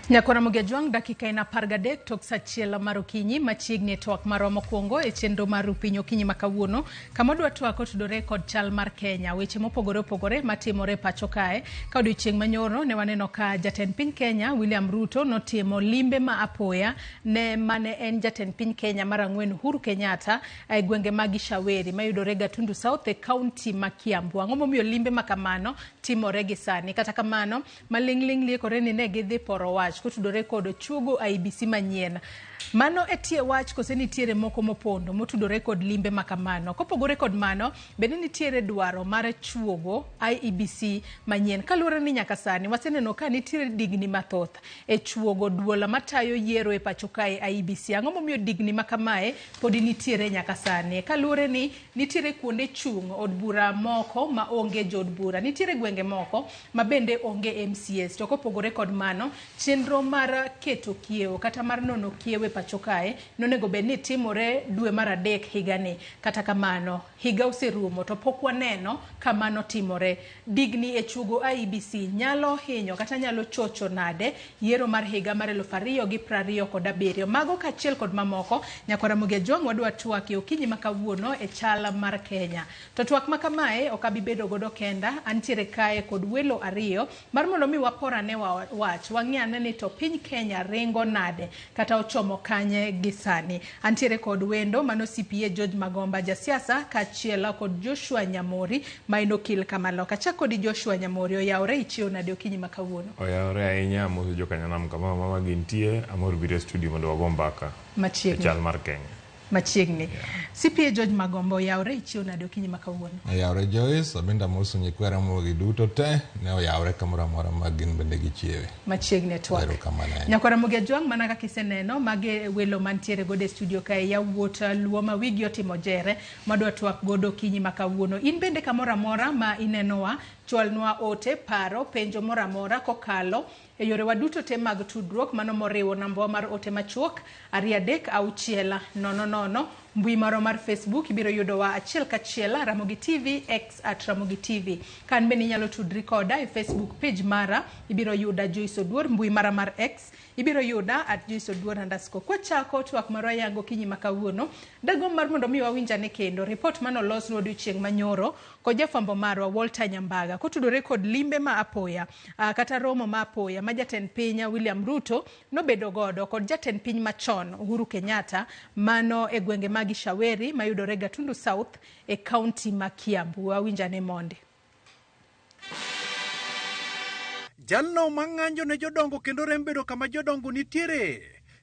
Ramogi juang dakika ina pargadek tok sachiel marokinyi machiegni twak marwa mokwongo e chenro mar pinyo kinyi makawuono kamodwa twak otudore kod chal mar Kenya weche mopogore opogore matimore pacho kae ka odiochieng' manyoro ne waneno ka jatend piny Kenya William Ruto notimo limbe ma apoya ne mane en jatend piny Kenya mar ang'wen Uhuru Kenyatta e gwenge mag Shaweri mayudore Gatundu South e county ma Kiambu. Ang'o momiyo limbe makamano timore gi sani kata kamano malingling liekore ni ne gidhi poro wach kotudore kod chuogo IBC manyien. Mano etie wach kose nitiere moko mopondo motudore kod limbe makamano. Kopogore kod mano, bende nitiere dwaro mar chuogo IEBC manyien. Kaluwore ni nyaka sani waseneno ka nitiere digni mathoth e chuogo duola matayo yiero e pacho kae IEBC. Ang'o momiyo digni makamae podi nitiere nyaka sani. Kaluwore ni nitiere kuonde chung' od bura moko ma onge jod bura. Nitiere gwenge moko ma bende onge MCS. To kopogore kod mano, chenro mar keto kiewo kata mar nono kiewo pacho kae nonego bedni timore dwe mar adek higani. Kata kamano higa oserumo to pok waneno kamano timore. Digni e chuogo IEBC nyalo hinyo kata nyalo chocho nade yiero mar higa mar 2027. Mago kachiel kod mamoko Ramogi juang wadwa twak e okinyi makawuono e chal mar Kenya. To twak makamae okabibedo godo kenda, antiere kae kod welo ariyo mar mondo mi waporane wach wang'iane ni to piny Kenya ringo nade kata ochomo kanye gisani. Antiere kod wendo mano CPA George Magomba jasiasa kachiel kod Joshua Nyamori maino kil kamaloka. Chako di Joshua Nyamori oyawre ichio nade okinyi makawuono. Oyawre ahinya moso jokanyanam kama mama gintie amor bire studio mondo wagomba ka machiegni chal mar Kenya machiegni. CPA George Magomba oyawre ichio nade okinyi makawuono. Oyawre Joyce abenda moso nyikwera Ramogi duto te ne oyawre kamora mora magin bende gichiewe machiegni twak. Ramogi juang mana kaka iseneno mage welo mantiere godo e studio kae yawuot luo ma wigi otimo jere madwa twak godo okinyi makawuono. In bende kamora mora ma inenowa chwalnwa ote paro penjo mora mora kokalo e yore waduto te mag tudruok mano moriwo namba mar ote machuok 36000 mbui maro mar Facebook ibiro yudowa achiel kachiel Ramogi TV X @Ramogi TV. Kan bende inyalo tudri koda e Facebook page mara ibiro yuda Joyce Oduor, mbui mara mar X ibiro yuda @JoyceOduor_. Kwa chako twak marwa yango kinyi makawuono dago mar mondo mi wawinjane kendo report mano los odiochieng' manyoro ko jafambo marwa Walter Nyambaga kotudore kod limbe ma apoya kata romo ma apoya ma jatend piny William Ruto nobedo godo kod jatend piny machon Uhuru Kenyatta mano e gwenge mag Shaweri mayudore Gatundu South e county ma Kiambu. Wawinjane monde. Jalno mang'anjo ne jodongo kendo rem bedo kama jodongo nitiere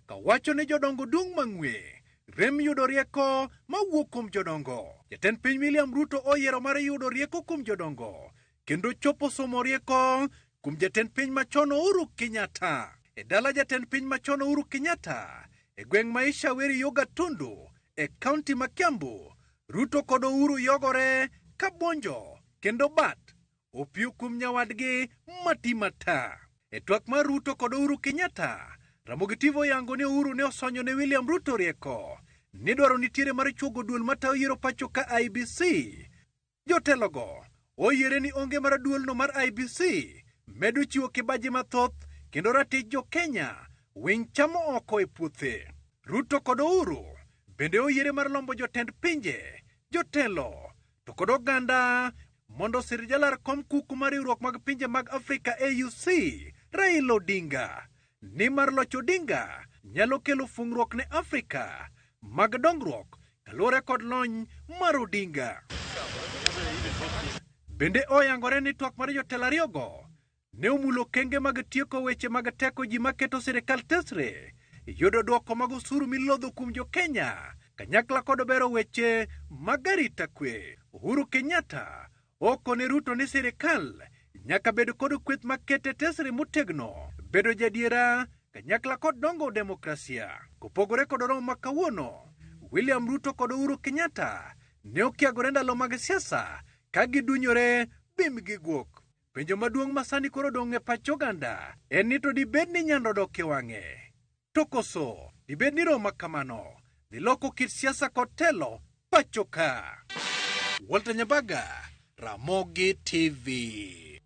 kawacho ne jodongo dung mang'we rem yudo rieko mawuok kuom jodongo. Jatend piny William Ruto oyiero mar yudo rieko kuom jodongo kendo chopo somo rieko kuom jatend piny machon Uhuru Kenyatta. E dala jatend piny machon Uhuru Kenyatta e gweng' ma Shaweri yo Gatundu e county ma Kiambu, Ruto kod Uhuru yogore kabonjo kendo bat opiu kuom nyawadgi matimata. E twak mar Ruto kod Uhuru Kenyatta, Ramogi TV oyango ni Uhuru ne osonyo ne William Ruto rieko ni dwaro nitiere mar chuogo duol matayo yiero pacho ka IEBC. Jotelogo oyiere ni onge mar duolno mar IEBC medo chiwo kibaji mathoth kendo ratich jo Kenya winy chamo oko e puothe. Ruto kod Uhuru bende oyiere mar lombo jotend pinje, jotelo to kod oganda mondo sir jalar kom kuku mar riwruok mag pinje mag Afrika AUC Raila Odinga ni mar locho Odinga nyalo kelo fungruok ne Afrika mag dongruok kaluwore kod lony mar Odinga. Bende oyangore ni twak mar jotelo ariyogo ne omulo kenge mag tieko weche mag teko ji maketo sirikal tesre yudo duoko mag osuru milodho kuom jo Kenya kanyakla kod bero weche mag arita kwe. Uhuru Kenyatta okone Ruto ni sirikal nyaka bedo kod kweth makete tesre motegno bedo jadiera kanyakla kod dongo demokrasia. Kopogore kod romo makawuono William Ruto kod Uhuru Kenyatta ne okiagore ndalo mag siasa ka gidunyore bim gi guok. Penjo maduong' masani koro dong' e pach oganda en ni to dibed ni nyando dok e wang'e tokoso dibed ni romo kamano dhi loko kit siasa kod telo pacho ka. Walter Nyambaga, Ramogi TV.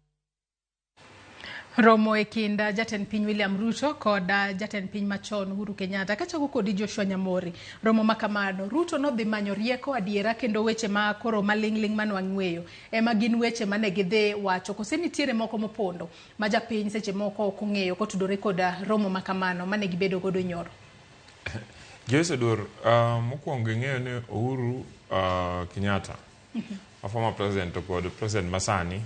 Romo e kinda jatend piny William Ruto koda jatend piny machon Uhuru Kenyatta kachako kodi Joshua Nyamori. Romo makamano Ruto no dhi manyo rieko adiera kendo weche ma koro malingling manwang'weyo ema gin weche mane gidhi wacho kose nitiere moko mopondo ma japiny seche moko ok ong'eyo kotudore koda romo makamano mane gibedo godo nyoro. Jose Dur, mokwongo ng'eyo ni Uhuru Kenyatta, a former president kod president masani,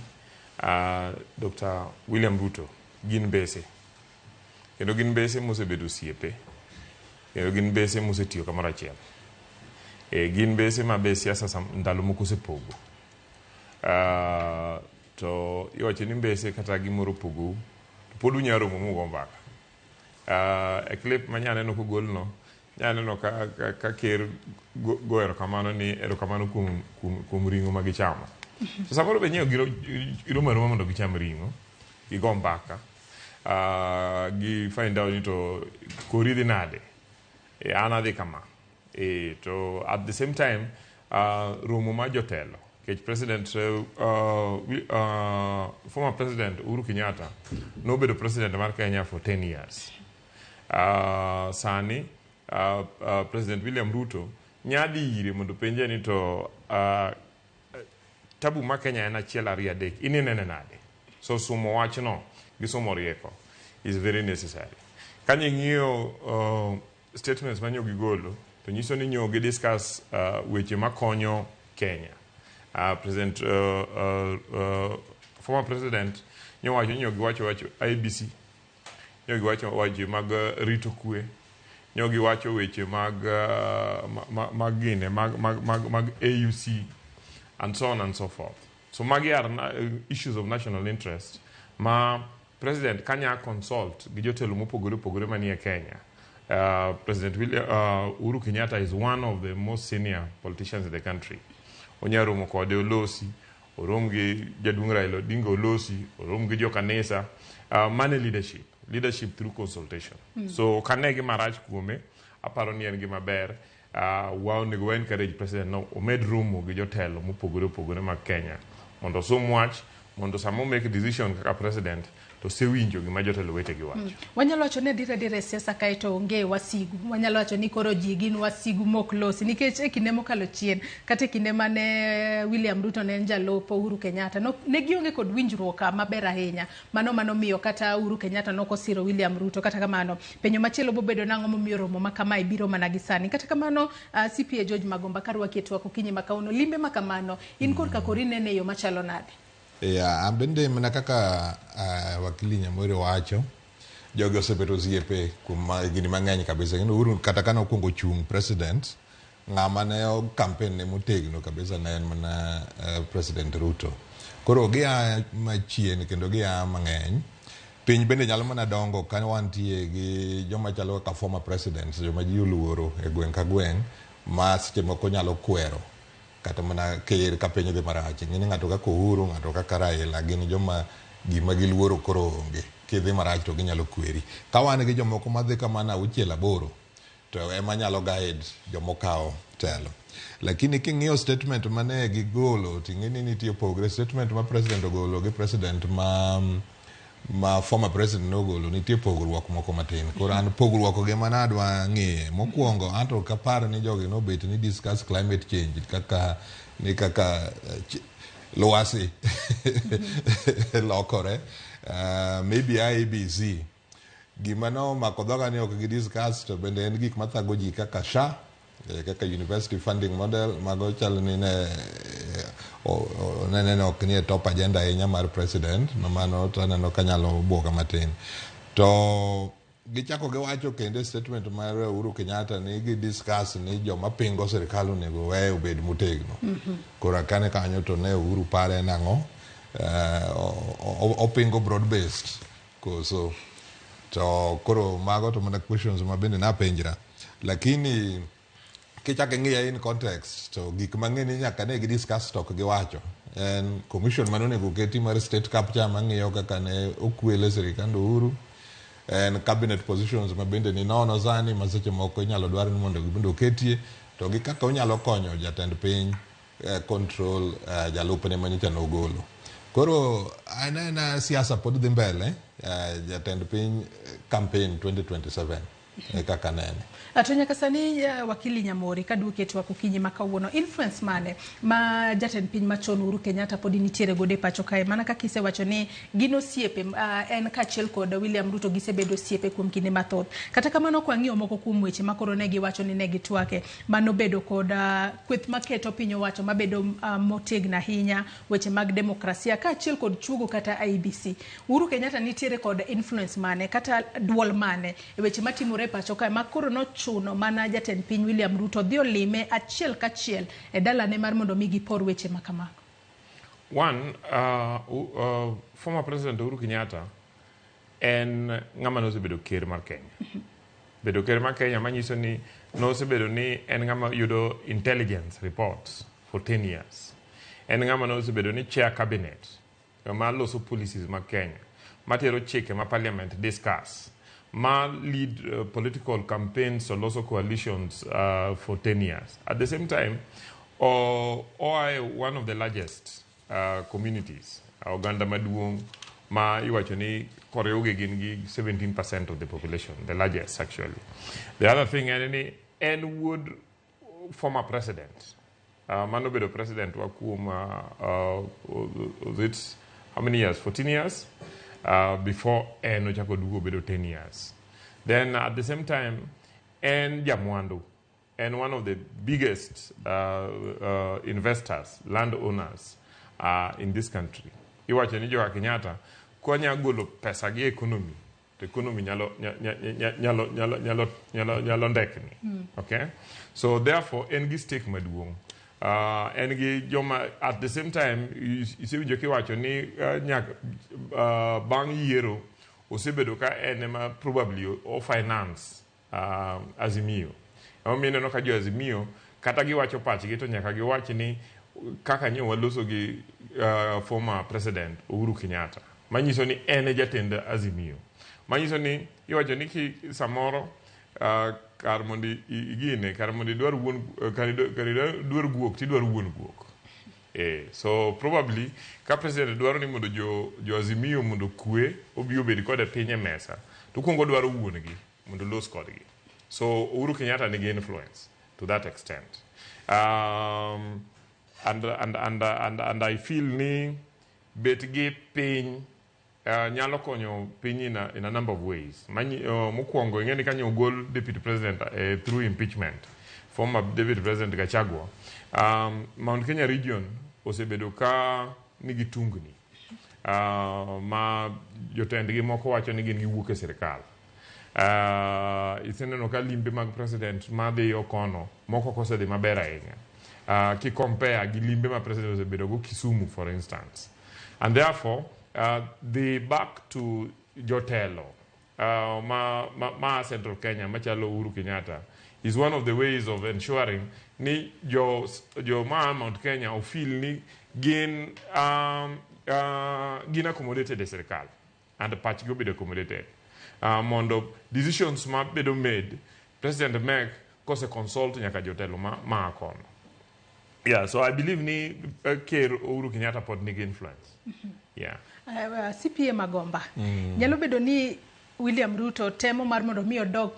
Dr. William Ruto, gin bese. Kendo gin bese mosebedo osiepe. Kendo gin bese mosetiyo kamoro achiel. Gin bese ma be siasa ndalo moko osepogo. To iwacho ni bese kata gimoro pogo, to pod unyalo romo mugo mbaka. E clip ma nyaneno kogolno, nyaneno ka ker go erokamano ni erokamano kuom ring'o ma gichamo. So samoro be nyiewo giromo aroma mondo gicham ring'o, gigo mbaka, gi find out ni to kori dhi nade, an adhi kama. To at the same time, romo ma jotelo, kech president, former president Uhuru Kenyatta, nobedo president mar Kenya for 10 years. Sani, President William Ruto, nyadi ire mondo penje ni to tabu ma Kenya en achiel ariyo adek inene nade. So sumo wachno gi sumo rieko is very necessary. Kanye ng'iyo statements ma nyogi golo to nyiso ni nyogi discuss weche makonyo Kenya. President former president nyogi wacho IBC, nyogi wacho weche mag rito kwe, nyogi wacho weche mag AUC and so on and so forth. So magi are issues of national interest ma president kanya consult gi jotelo mopogore manie Kenya. President Uhuru Kenyatta is one of the most senior politicians in the country. Onyaromo kode olosi, orom gi Jaduong' Raila Odinga olosi, orom gi jokanisa, mane leadership through consultation. So kanegi marach kuome, aparo ni en gima ber. Onego encourage president no omed romo gi jotelo mopogore mag Kenya mondo som wach mondo samo make decision kaka president to se winjo gima jotelo wetegi wacho. Wanyalo wacho ni dire siasa kaeto onge wasigu. Wanyalo wacho ni koro ji gin wasigu mok losi nikech e kinde mokalo chien kata kinde mane William Ruto ne en jalopo Uhuru Kenyatta ne gionge kod winjruok maber ahinya. Mano miyo kata Uhuru Kenyatta nokosiro William Ruto. Kata kamano penyo machielo bobedo nang'o momiyo romo makama ibiro mana gisani. Kata kamano CPA George Magomba karwaki TWAK okinyi makauno limbe makamano in korka korinene yo machalo nade. Bende mana kaka wakili Nyamori wacho, jogi osebedo osiepe kuom gini mang'eny kabisa. Kendo Uhuru kata kana okuongo chung president, ng'ama ne campaign ne motegno kabisa ne en mana President Ruto. Koro gia machien kendo gia mang'eny. Piny bende nyalo mana dongo ka wantie gi joma chalo kaka former presidents, joma ji oluoro e gweng' ka gweng' ma seche moko nyalo kwero kata mana ker ka piny dhi marach. Ng'eni ng'ato kaka Uhuru, ng'ato kaka Raila gin joma gima giluoro koro onge. Kidhi marach to ginyalo kweri. Ka wan gi jomoko madhi kamana 6-8 to ema nyalo guide jomokao telo. Lakini king'iyo statement mane gigolo ting'eni nitie pogre statement ma president ogolo gi president ma former president nogolo nitie pogruok moko matin. Koro an pogruok gi manadwa ng'e mokwongo anto kaparo ni jogi nobet ni discuss climate change kaka lwasi lokore. Maybe IBC gima no mako dhoga ni ok gi discuss to bende en gik mathago ji kaka SHA, kaka university funding model mago chal ni ne ok nie top agenda ahinya mar president, mamano to aneno kanyalo buoga matin. To gichako giwacho kendo statement mar Uhuru Kenyatta ni gi discuss ni joma pingo sirkal onego we obed motegno. Koro kane kanyo to ne Uhuru pare nang'o opingo broad based koso to koro mago to mana questions ma bende napenjra. Lakini kichake ng'iya in context to gik mang'eni nyaka ne gi discuss to giwacho en commission manonego keti mar state capture mang'iyo kaka ne okwele sirikand Uhuru, en cabinet positions ma bende ni nono sani ma seche moko inyalo dwar ni mondo gibundo ketie to gi kaka onyalo konyo jatend piny control jalupne manyicha nogolo. Koro anena siasa pod dhi mbele jatend piny campaign 2027 kaka nene. Atonya kasani wakili Nyamori kaduke twak okinyi makawuono influence mane ma jatend piny machon Uhuru Kenyatta pod nitiere gode pacho kae mana kaka isewacho ni gino siepe en kachiel kod William Ruto gisebedo siepe kuom kinde mathoth. Kata kamano kwang'iyo moko kuom weche makoro ne giwacho ni ne gitwake mano bedo kod kweth maketo piny owacho mabedo motegna ahinya weche mag demokrasia kachiel kod chugo kata IBC. Uhuru Kenyatta nitiere kod influence mane kata duol mane e weche matimore pacho kae makoro no chuno mana jatend piny William Ruto dhi olime achiel kachiel e dalane mar mondo mi gipor weche makamago. One, former President Uhuru Kenyatta en ng'ama nosebedo ker mar Kenya. Bedo ker mar Kenya manyiso ni nosebedo ni en ng'ama yudo intelligence reports for 10 years. En ng'ama nosebedo ni chair cabinet ma loso policies mag Kenya, matero chike ma parliament discuss, ma lead political campaigns or also coalitions for 10 years. At the same time, one of the largest communities, Uganda Maduong, ma iwacho ni koreuge gin gi 17% of the population, the largest actually. The other thing, and would former president, Manobedo president wa kuom how many years? 14 years? Before Ochako Dugo bedo 10 years. Then at the same time, Jamwandu, and one of the biggest investors, landowners in this country. Iwacho ni Joga Kenyatta konya golo pesa gi economy. The economy nyalo ndekni. Okay? So therefore, engi stake maduong. At the same time, you see, wacho ni bang yiero osebedo ka enema probably o finance Azimio. Neno ka jo Azimio kata giwacho pachgi to nyaka giwach ni kaka nyo waloso gi former president Uhuru Kenyatta. Manyiso ni ene jatend Azimio. Manyiso ni iwacho ni ki samoro Karmondi igine, Karmondi dwar guok, ti dwar wuon guok. So probably, ka president dwaro ni mondo jo Azimio mondo kwe, obi obedi kode pinye mesa, to kungo dwaro wuon gi, mondo los kodgi. So Uhuru Kenyatta nigi influence to that extent. And I feel ni bet gi piny nyalo konyo piny in a number of ways. Mokwongo ing'eni kanyo ogol deputy president through impeachment, former deputy president Gachagua. Mount Kenya region osebedo ka nigi tungni ma jotendgi moko wacho ni gin giwuok e sirikal. Iseneno ka limbe mag president madhi okono moko kosedhi maber ahinya. Ki compare gi limbe ma president osebedo go Kisumu, for instance. And therefore, the back to Jotelo, ma Central Kenya, machalo Uhuru Kenyatta, is one of the ways of ensuring ni jo Mount Kenya o feel ni gin accommodated e sirikal, and the patch go be accommodated. Mondo decisions ma bedo made, President make kose consult nyaka Jotelo ma akon. Yeah, so I believe ni Ker Uhuru Kenyatta pod nigi influence. Yeah. CPA Magomba. Nyalo bedo ni William Ruto temo mar mondo mi odog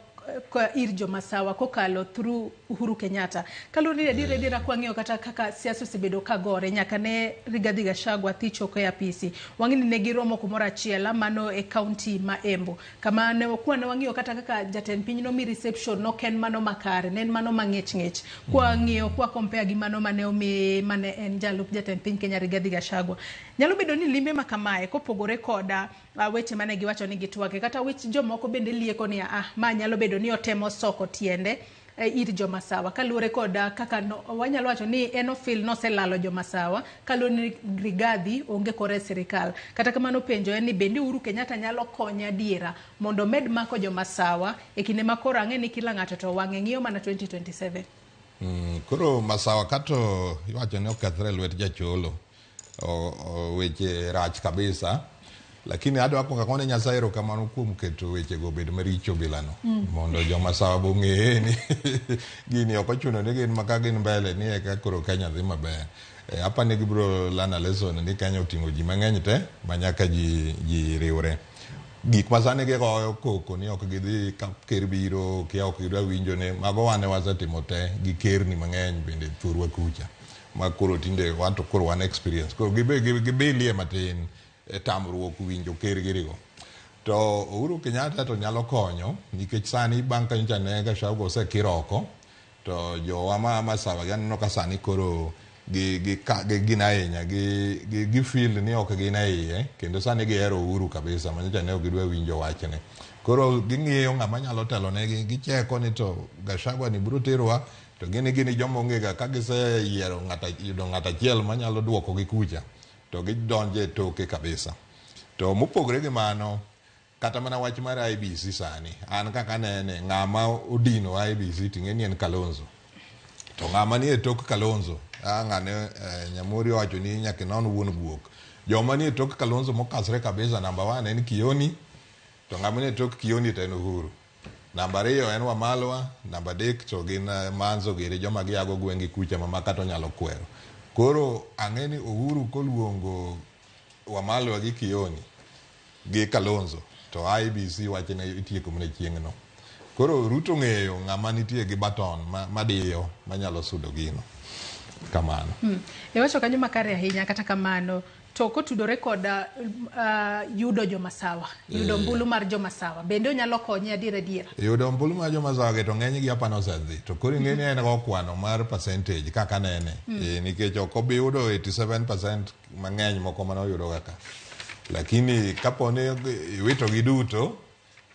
ir jomasawa kokalo through Uhuru Kenyatta. Kaloni dira kwang'eyo kata kaka siasa osebedo kagore nyaka ne Rigathi Gachagua thichoko e apisi. Wang'ini ne giromo kumoro achiel mano e county ma Embu. Kama ne wang'iyo kata kaka jatend piny no mi reception no ken mano makare, nen mano mang'ich. Kwa compare gi mano mane en jalup jatend piny Kenya Rigathi Gachagua. Nyalo bedo ni limbe makamae kopogore koda weche mane giwacho ni gitwake kata weche jomoko bende lieko ni ma nyalo bedo ni otemo soko tiende ir jomasawa kaluore koda kaka wanyalo wacho ni enofil noselalo jomasawa kaloni ni Rigathi onge kore sirikal. Kata kamano penjo en ni bende Uhuru Kenyatta nyalo konya diera mondo med mako jomasawa e kinde makoro ang'e ni kila ng'ato to wang'e ng'iyo mana 2027. Koro masawa kato iwacho ni okethre lwet jacholo weche rach kabisa, lakini adwa kone Nyasaye erokamano kuom keto weche go bed maricho bilano mondo jomasawa bong'e ni gini ok ochuno ni gin maka gin mbele ni eka koro Kenya dhi maber. apa ne gibro lana lesson ni kanyo tingo ji mang'eny te manyaka ji riwre gik masane ge goyo koko ni ok gidhi ka ker biro kia ok gidwa winjo ne mago wane wasetimo te gi ker ni mang'eny bende thurwa kucha ma koro tinde wato koro wan experience koro gibelie matin tamruok winjo ker girigo to Uhuru Kenyatta to nyalo konyo nikech sani bang' kanyocha ne Gachagua osekiroko to jowa ma sawa ganeno ka sani koro gin ahinya gi feel ni ok gin iye kendo sani gihero Uhuru kabisa manyocha ne ok gidwa winjo wachne koro ging'iyo ng'ama nyalo telo negi gicheko ni to Gachagua ni biro terowa to gini jomo ng'ega ka giseyiero ng'at achiel manyalo duoko gi kucha to gidonje toke kabisa to mopogore gi mano kata mana wach mar IBC sani an kaka nene ng'ama odino IBC ting'eni en Kalonzo to ng'ama ni e tok Kalonzo ng'ane Nyamori wacho ni nyaka non wuon guok joma ni e tok Kalonzo mokasre kabisa namba 1 en Kioni to ng'ama ni e tok Kioni to en Uhuru namba 2 en Wamalwa namba 3 to gin Manzo giri joma giago gwengi kucha ma kata nyalo kwero koro ang'eni Uhuru koluongo Wamalwa gi Kioni gi Kalonzo to IBC wacho ne itieko mne chieng'no koro Ruto ng'eyo ng'ama nitie gi baton madiyo manyalo sudo gino kamano iwacho kanyo makare ahinya kata kamano to kotudore kod yudo jomasawa yudo mbulu mar jomasawa bende onyalo konye adiera yudo mbulu mar jomasawa to ng'eny gi apano osedhi to koro ng'eni en go kwano mar percentage kaka nene nikech ok obi yudo 87% mang'eny moko mane oyudo kaka lakini kapone iwito gi duto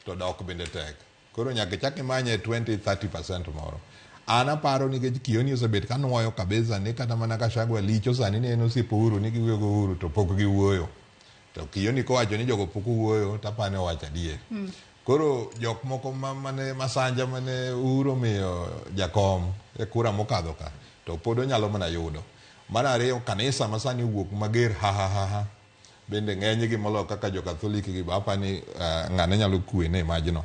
to dok bende tek koro nyaka chak imanye 20-30% moro an aparo nikech Kioni osebet ka nuoyo kabisa ni kata mana Gachagua licho sani ni en osiepo Uhuru ni giwuoyo go Uhuru to pok giwuoyo to Kioni kowacho ni jogo pok wuoyo tapane owacho adier koro jok moko mane masanja mane Uhuru miyo jakom e kura mokadho ka to pod onyalo mana yudo mar ariyo kanisa masani wuok mager ha bende ng'eny gi molo kaka jo Catholic gi apani ng'ane nyalo kuene majno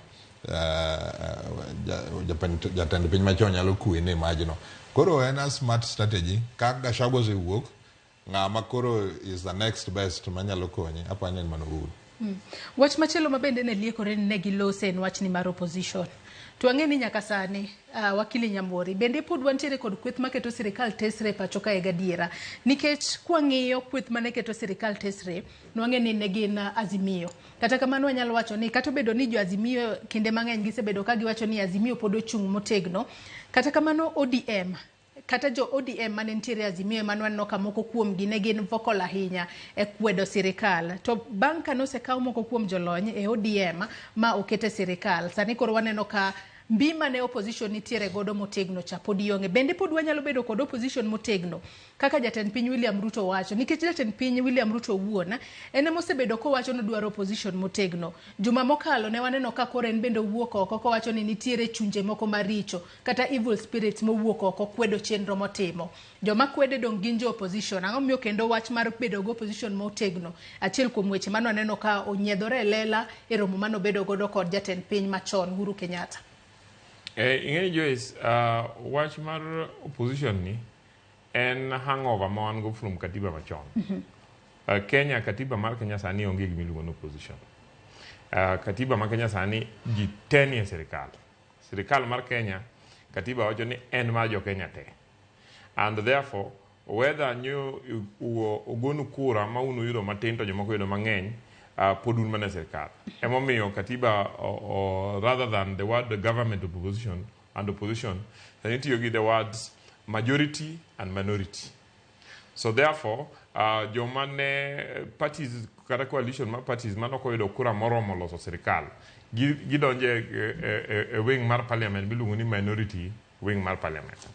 jatend piny machon nyalo kuene majno koro en a smart strategy ka Gachagua osewuok ng'ama koro is the next best manyalo konye apani en mano Uhuru wach machielo mabende ne liekore ne gilose en wach ni mar opposition to ang'e ni nyaka sani wakili Nyamori bende pod wantiere kod kweth maketo sirikal tesre pacho kae gadiera nikech kwang'iyo kweth mane keto sirikal tesre nwang'e ni ne gin Azimio kata kamano wanyalo wacho ni kata bedo ni jo Azimio kinde mang'eny gisebedo ka giwacho ni Azimio pod ochung' motegno kata kamano ODM kata jo ODM mane ntiere Azimio manwanno ka moko kuom gi ne gin vocal ahinya e kwedo sirikal to bang' ka nosekaw moko kuom jolony e ODM ma okete sirikal sani koro waneno ka mbima ne opposition nitiere godo motegno cha pod ionge bende pod wanyalo bedo kod opposition motegno kaka jatend piny William Ruto wacho nikech jatend piny William Ruto wuona ene mosebedo ko wacho no dwaro opposition motegno juma mokalo ne waneno ka koro en bende wuok oko ko wacho ni nitiere chunje moko maricho kata evil spirits mowuok oko kwedo chenro motimo joma kwede dong gin jo opposition ang'o miyo kendo wach mar bedo go opposition motegno achiel kuom weche mano aneno ka onyiedhore lela e romo mano bedo godo kod jatend piny machon Uhuru Kenyatta ing'eni Joyce wach mar opposition ni en hangover ma wan go from katiba machon Kenya katiba mar Kenya sani onge gima iluongo ni opposition katiba mar Kenya sani ji te nie sirikal mar Kenya katiba wacho ni en mar jo Kenya te and therefore whether nyo ogonu kura ma uno yudo matin to jomoko yudo mang'eny pod un mana sirikal emomiyo katiba rather than the word the government opposition and opposition they need to use the words majority and minority so therefore jomane parties kata coalition ma parties manoko yudo kura moromo loso sirikal gidonje e wing mar parliament miluongo ni minority wing mar parliament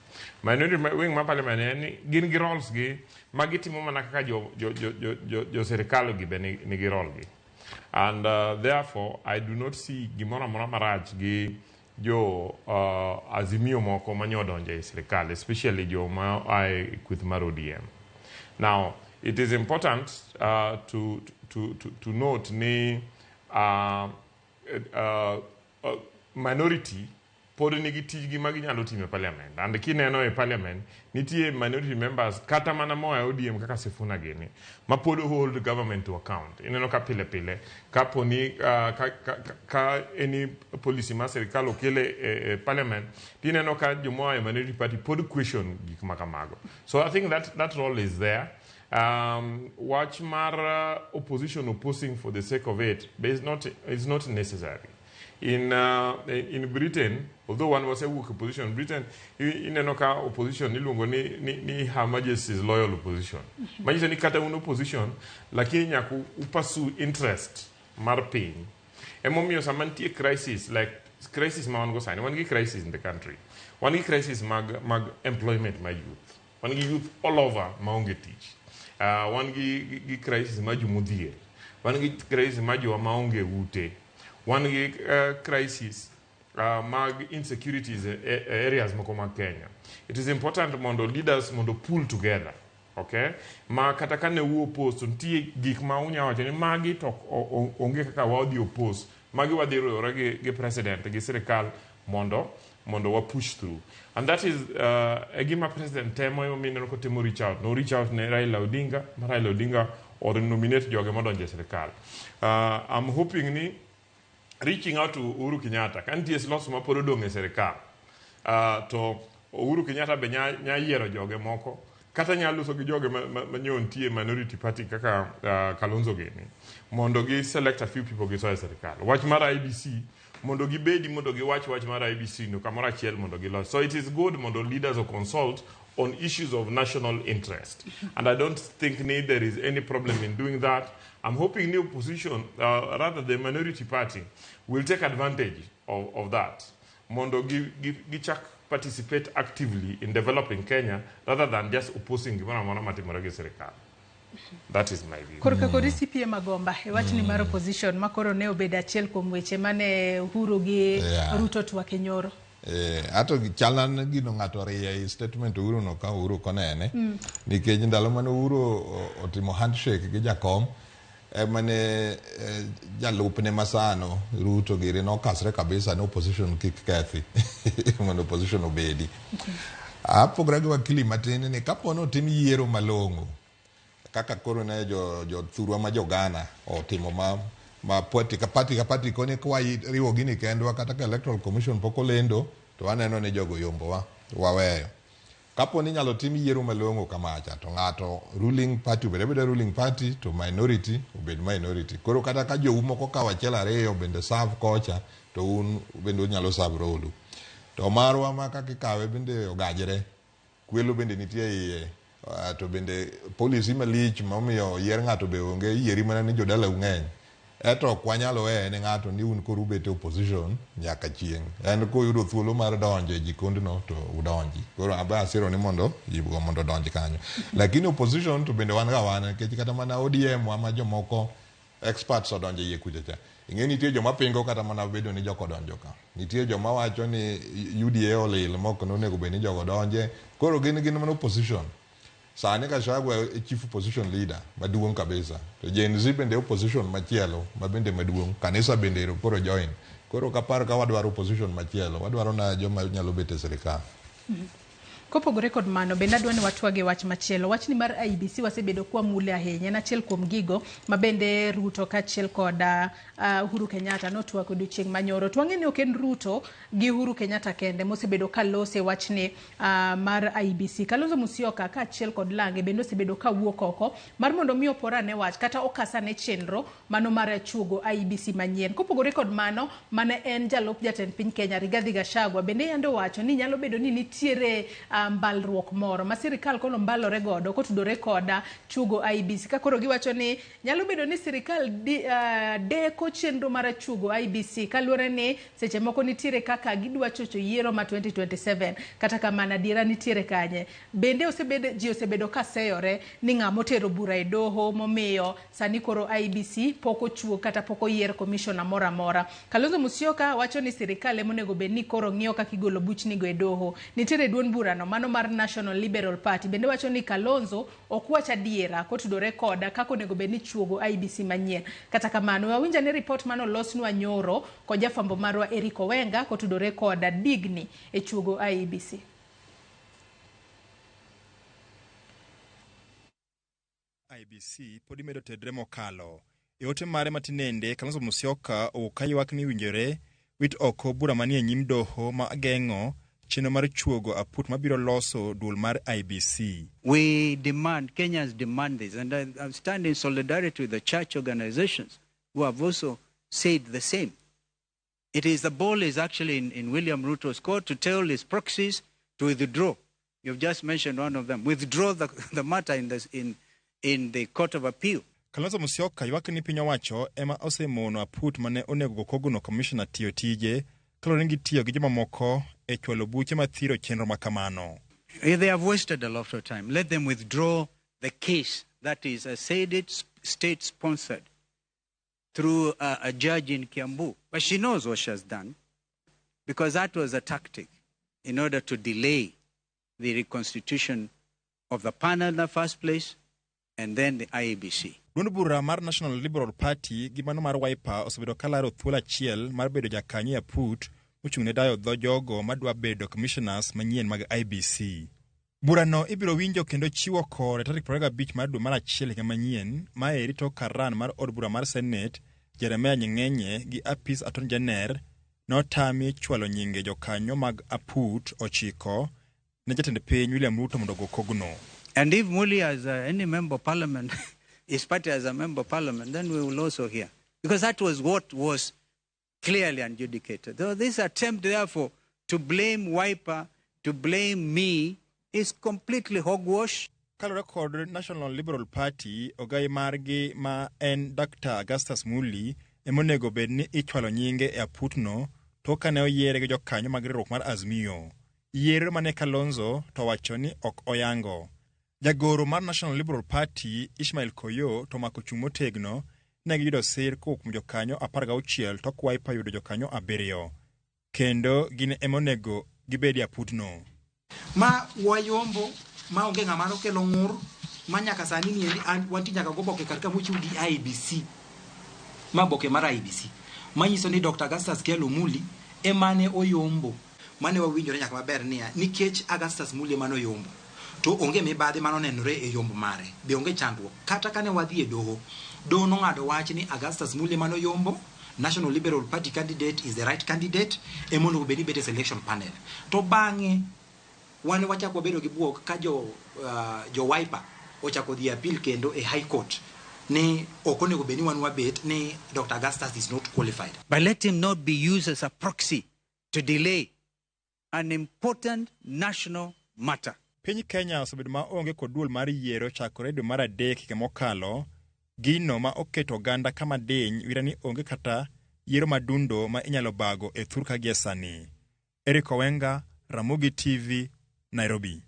minority wing mar parliament en gin gi roles gi magitimo mana kaka jo sirikal gi be nigi role gi and therefore I do not see gimoro amora marach gi jo Azimio moko manyodonje e sirikal especially jo ma ai kweth mar ODM now it is important to note ni minority pod nigi tijgi ma ginyalo timo e parliament. And kineno e parliament nitie minority members kata mana moa ODM kaka Sifuna gini ma pod hold government to account. Ineno ka pile pile kaponi ka any policy ma sirikal okele e parliament tineno ka jomoa e minority party pod question gik makamago. So I think that role is there. Watch mar opposition opposing for the sake of it, but it's not necessary. In Britain, although one was a weak opposition in Britain, in Enoka opposition, ni Her Majesty's loyal opposition. Majesty ni kata un opposition, lakini nyaku upasu interest marpin. Emomio samanti crisis like crisis ma wango sign. One crisis in the country. One crisis mag employment my youth. One youth all over maonge teach. One crisis maju mudhier. One crisis maju maonge ute. One crisis mag insecurities areas makoma Kenya. It is important mondo leaders mondo pull together. Okay? Ma katakane u oppose unti gik ma unya wacho ni magi to onge kaka wadi oppose. Magi wadiro rege president ge sirikal mondo wa push through. And that is egima president temo yo mineno ko temo reach out. No reach out ne Raila Odinga or nominate joge modonje sirikal. I'm hoping ni reaching out to Uhuru Kenyatta kan ties lots ma pod odong e sirikal. To Uhuru Kenyatta be nya yiero joge moko kata nyalo so gi joge ma nyon tie minority party kaka Kalonzo gini mondo gi select a few people gi so e sirikal. Wach mar IBC mondo gi bedi mondo gi watch mar IBC no kamora chiel mondo gi lo. So it is good mondo leaders will consult on issues of national interest. And I don't think there is any problem in doing that. I'm hoping the opposition, rather the minority party, will take advantage of that. Mondo Gichak participate actively in developing Kenya rather than just opposing That is my view. Korka kodi CPA Magomba, wach ni mar opposition makoro ne obedo achiel kuom weche mane Uhuru gi Ruto TWAK nyoro. Ato chalan gino ngato rie statement Uhuru no ka Uhuru konene nikech ndalo mane Uhuru otimo handshake gi Jakom mane jalupne masano Ruto gire no kasre kabisa no opposition kik kethi mano opposition obedi apo gragi wakili matene ne kapono tim yiero malongo kaka koro ne jo thurwa ma jogana otimo ma party kone kwa riwo gini kendwa kata ka electoral commission poko lendo to aneno ne jogo yombo waweyo kapo ni nyalo tim yiero malongo kamacha to ngato ruling party bede ruling party to minority obed minority koro kata ka jo moko ka wachela reyo bende serve kocha to un bende nyalo serve role to marwa ma ka kikawe bende ogajre kwelo bende nitie iye to bende policy malich mamiyo yier ngato be onge yieri mana ni jodala ung'eny eto kwanyalo ne ngato ni un koru bete opposition nyaka chieng en ko yudo thuolo mar donje jikondno to udonji koro aba asiro ni mondo yibugo mondo donji kanyo lakini opposition to bende wan ga wan kech kata mana ODM ama jomoko experts odonje yie kujecha ing'e nitie joma pingo kata mana bedo ni joko donjo ka nitie joma wacho ni UDA olil moko no nego beni jogo donje koro gin mana opposition Sani Gachagua chief opposition leader maduong kabisa to Gen Z bende opposition machielo mabende maduong kanisa bende koro join koro kapar ka wadwaro opposition machielo wadwaro na joma nyalo bete serikal Kopogore kod mano bende adwani watwage wach machielo wach ni mar IBC wasebedo kwa mule ahinya na achiel kuom gigo mabende Ruto ka achiel kod Uhuru Kenyatta notwak odiochieng' manyoro twang'e ni oken Ruto gi Uhuru Kenyatta kende mosebedo ka lose wach ni mar IBC Kalonzo Musyoka ka achiel kod Lange bende osebedo ka wuok oko mar mondo mi opora ne wach kata okasa ne chenro mano mar chugo IBC manyien kopogore kod mano mane en jalop jatend piny Kenya Rigathi Gachagua bende yando wacho ni nyalo bedo ni nitiere mbalruok moro ma sirikal kono mbalore godo kotudore koda chugo IBC ka koro giwacho ni nyalo bedo ni sirikal deko chenro mar chugo IBC kaluore ni seche moko nitiere kaka gidwa chocho yiero ma 2027 kata kamana dira nitiere kanye bende ji osebedo kaseyore ni ng'amo tero bura e doho momiyo sani koro IBC poko chuo kata poko yier commissioner mora Kalonzo Musyoka wacho ni sirikal emonego bedni koro ng'iyo kaka igolo buchni go e doho nitiere duon bura no mano mar National Liberal Party bende wacho ni Kalonzo okwacha diera kotudore koda kako nego beni chuogo IBC manyien. Kata kamano wawinja ni report mano losnwa nyoro ko jafambo marwa Eric Owenga kotudore koda digni e chuogo IBC. IBC podi medo tedre mokalo. E ote mare matinende Kalonzo Musyoka okaywak ni winjore wit oko bura manie nyim doho ma gengo chino mar chuogo aput mabiro loso duol mar IBC. We demand, Kenyans demand this, and I stand in solidarity with the church organizations who have also said the same. The ball is actually in William Ruto's court to tell his proxies to withdraw. You've just mentioned one of them. Withdraw the matter in the Court of Appeal. Kalonzo Musyoka ywak ni piny owacho ema osemono aput mane onego koguno commissioner tiyo tije kalore gi tiyo gi jomamoko e chwalo buche mathiro chenro makamano. They have wasted a lot of time. Let them withdraw the case that is state-sponsored through a judge in Kiambu. But she knows what she has done because that was a tactic in order to delay the reconstitution of the panel in the first place and then the IEBC. Duond bura mar National Liberal Party gi mano mar Wiper osebedo kalaro thuolo achiel mar bedo jakanyo aput mochung'ne dayo dho jogo madwa bedo commissioners manyien mag IBC. Burano ibiro winjo kendo chiwo kore tarik 25 mar dwe mar achiel higa manyien ma erito karan mar od bura mar Senate Jeremiah Nyeng'enye gi apis Attorney General notami chwalo nyinge jokanyo mag aput ochiko ne jatend piny William Ruto mondo go kogno. And if Muli as any member of parliament his party as a member of parliament, then we will also hear. Because that was what was clearly adjudicated. So this attempt, therefore, to blame Wiper, to blame me, is completely hogwash. Kalore kod National Liberal Party, ogai margi ma en Dr. Augustus Muli, emonego bedni ichwalo nyinge e aputno, toka ne oyiere gi jokanyo mag riwruok mar Azimio. Yiero mane Kalonzo to wacho ni ok oyango. Jagoro mar National Liberal Party Ishmael Koyo to mako chung' motegno ne giyudo sir kuom jokanyo 16 to Wiper yudo jokanyo 7 kendo gin emonego gibedi aputno. Ma wayombo ma onge ng'amano kelo ng'ur ma nyaka sani ni wanti nyaka go boke karka mochiw gi IBC ma boke mar IBC manyiso ni Dr. Augustus Kelo Muli emane oyombo mane wawinjore nyaka maber niya nikech Augustus Muli emane oyombo to onge mibadhi mano nenore e yombo mare be onge chandruok kata kane wadhi e doho no ng'ado wach ni Augustus Muli mano yombo National Liberal Party candidate is the right candidate emono bedi bete selection panel to bang'e wan wachako bedo gi buok ka jo Wiper ochako dhi appeal kendo e High Court ni okonego beni wan wabet ni Dr. Augustus is not qualified. But let him not be used as a proxy to delay an important national matter. Piny Kenya osebedo ma onge kod duol mar yiero chakore dwe mar 3 higa mokalo, gino ma oketo oganda kama diny wira ni onge kata yiero madundo ma inyalo bago e thurka gie sani. Eric Owenga, Ramogi TV, Nairobi.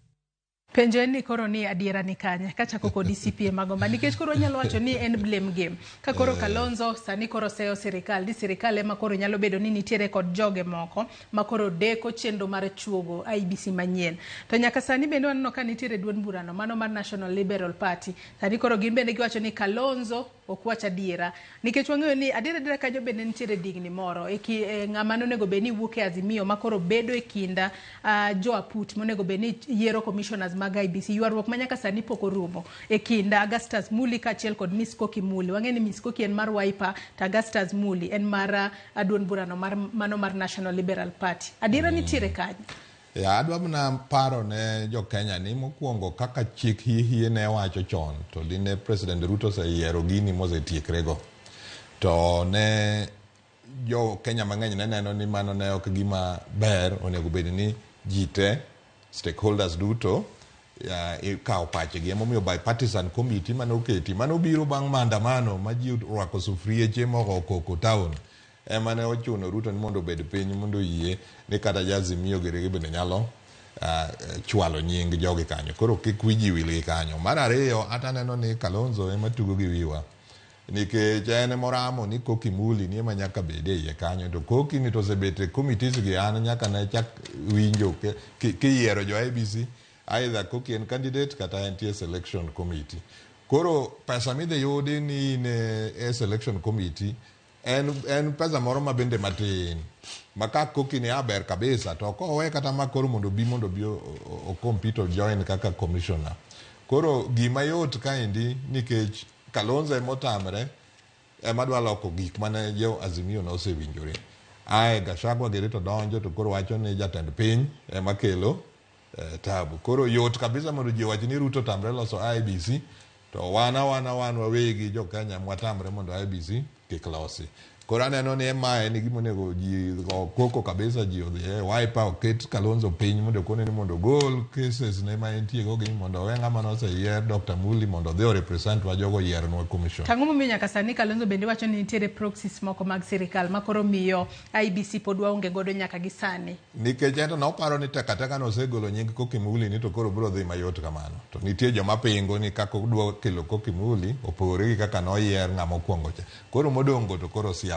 Penjo ni koro ni adiera ni kanya kachako kod CPA Magomba nikech koro nyalo wacho ni en blame game ka koro Kalonzo sani koro seyo sirikal di sirikal ema koro nyalo bedo ni nitiere kod joge moko ma koro deko chenro mar chuogo IBC manyien to nyaka sani bende waneno ka nitiere duond burano mano mar National Liberal Party sani koro gin bende giwacho ni Kalonzo okwacha diera nikech wang'eyo ni adiera ka jo bende nitiere digni moro e ng'ama nonego beni wuok e Azimio ma koro bedo e kinda jo aput monego beni yiero commissioners mag IBC yuarruok manyaka sani poko rumo e kinda Augustus Muli kachiel kod Miss Koki Muli wang'eni Miss Koki en mar Wiper to Augustus Muli en mar duond burano mano mar National Liberal Party adiera nitiere kanye. Ya adwa mna paro ne jo Kenya ni mokuongo kaka chik hie ne wacho chon to dine President Ruto se yiero gini mose tiekrego to ne jo Kenya mang'eny ne neno ni mano ne ok gima ber onego bed ni jite stakeholders duto ya ikaw pachegi emomiyo bipartisan committee mano oketi mano biro bang' maandamano ma ji rwako sufrieche moko koko town ema ne ochuno Ruto ni mondo bed piny mondo yie ni kata Azimio gerege bende nyalo chwalo nying jogi kanyo koro kik wiji wilgi kanyo. Mar ariyo ata neno ni Kalonzo ema tugo gi wiwa nikech en moramo ni Koki Muli ni ema nyaka bede iye kanyo, to Koki ni to osebete committees gi an nyaka ne chak winjo kiyiero jo IEBC, either Koki en candidate kata entie selection committee. Koro pesa midhi yudi ni ne selection committee en pesa moro ma bende matin, maka Koki ni aber kabisa, to kowe kata makoro mondo bi o compete o join kaka commissioner. Koro gima yot kaendi nikech Kalonzo emotamre ema dwa loko gik mane jo Azimio no osewinjore. Ae Gachagua gerito donjo to koro wacho ni jatend piny ema kelo tabu. Koro yot kabisa mondo ji wach ni Ruto tamre loso IEBC, to wan wawegi jo Kenya mwatamre mondo IEBC kik losi. Koro aneno ni ema en gima onego ji koko kabisa ji odhi wipe oket Kalonzo piny mondo kone ni mondo gol cases ne ma entie go gi mondo we ng'ama noseyier Dr. Muli mondo dhi o represent wa jogo yier nwa commission. Tang'o momiyo nyaka sani Kalonzo bende wacho ni nitiere proxies moko mag sirikal makoro miyo IEBC pod waonge godo nyaka gi sani. Nikech ento noparo ni tekateka nosegolo nying Koki Muli ni to koro biro dhi mayot kamano. To nitie joma pingo ni kaka odwa kelo Koki Muli opogore gi kaka noyier ng'ama okwongo cha. Koro modongo to koro siasa.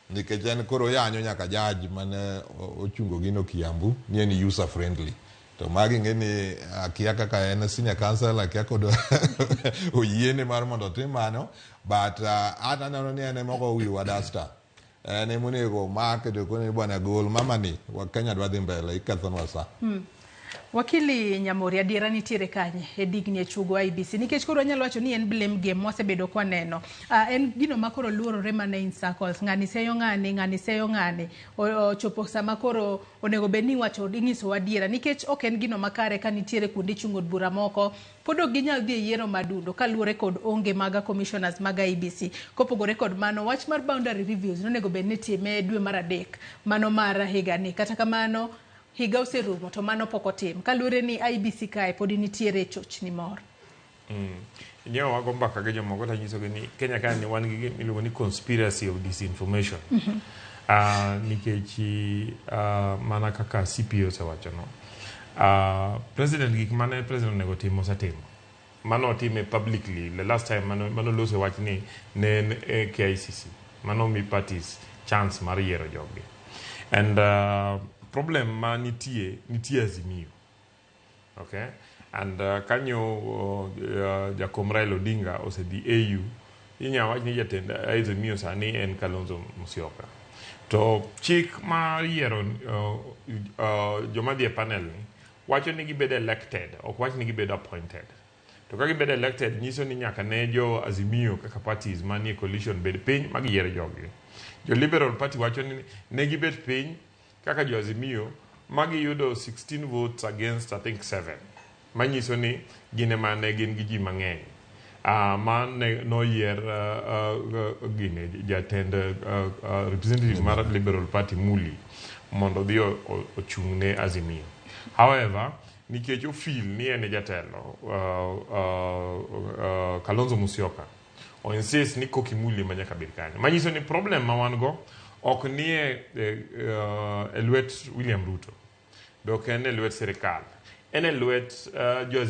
Nikech en koro yanyo nyaka judge mane ochungo gino Kiambu ni en user friendly. To magi ng'eni akia kaka en senior counsel akia kod oyiene mar mondo tim mano, but aneno ni en moko wi wadasta. En monego make to kone bwana gol mama ni wa Kenya dwa dhi mbele ikethonwa sa. Wakili Nyamori, adiera nitiere kanye e digni e chugo IEBC nikech koro anyalo wacho ni en blame game mosebedo kwaneno. En gino makoro luorore mana in circles, ng'ani seyo ng'ani chopo sama koro onego bed ni wacho ing'iso adiera nikech ok en gino makare ka nitiere kuonde chungo bura moko pod ok ginyal dhi e yiero madundo kaluwore kod onge maga commissioners maga IEBC. Kopogore kod mano, wach mar boundary reviews nonego bed ni time dwe mar 3 mano mar higani, kata kamano higa oserumo to mano pok otim kaluwore ni IEBC kae pod nitiere chochni moro. Nyewa Magomba kage jomoko ta nyiso ni Kenya ka ni wan gi miluongo ni conspiracy of disinformation. Nikech mana kaka CPA osewacho no. President gik mane president nego timo osetimo. Mano otime publicly. The last time mano loso wach ni ne KICC. Mano mi parties chance mar yiero jogi. And problem ma nitie Azimio. Okay? And kanyo Jakom Raila Odinga osedi AU, inya wach ni jatend Azimio sani en Kalonzo Musyoka. To chik ma yiero joma dhie panel ni wacho ni gibed elected, ok wach ni gibed appointed. To ka gibed elected nyiso ni nyaka ne jo Azimio kaka parties manie coalition bed piny ma giyiero jogi. Jo Liberal Party wacho ni ne gibed piny kaka jo Azimio magi yudo 16 votes against I think 7. Manyiso ni gine mane gin gi ji mang'eny. Man no yier gine jatend representative mar Liberal Party Muli mondo dhi ochung'ne Azimio. However, nikech ofil ni en jatelo Kalonzo Musyoka o insist ni Koki Muli manyaka bed kanyo. Manyiso ni problem ma wan go ok nie lwet William Ruto. Dok en lwet sirikal. En lwet jo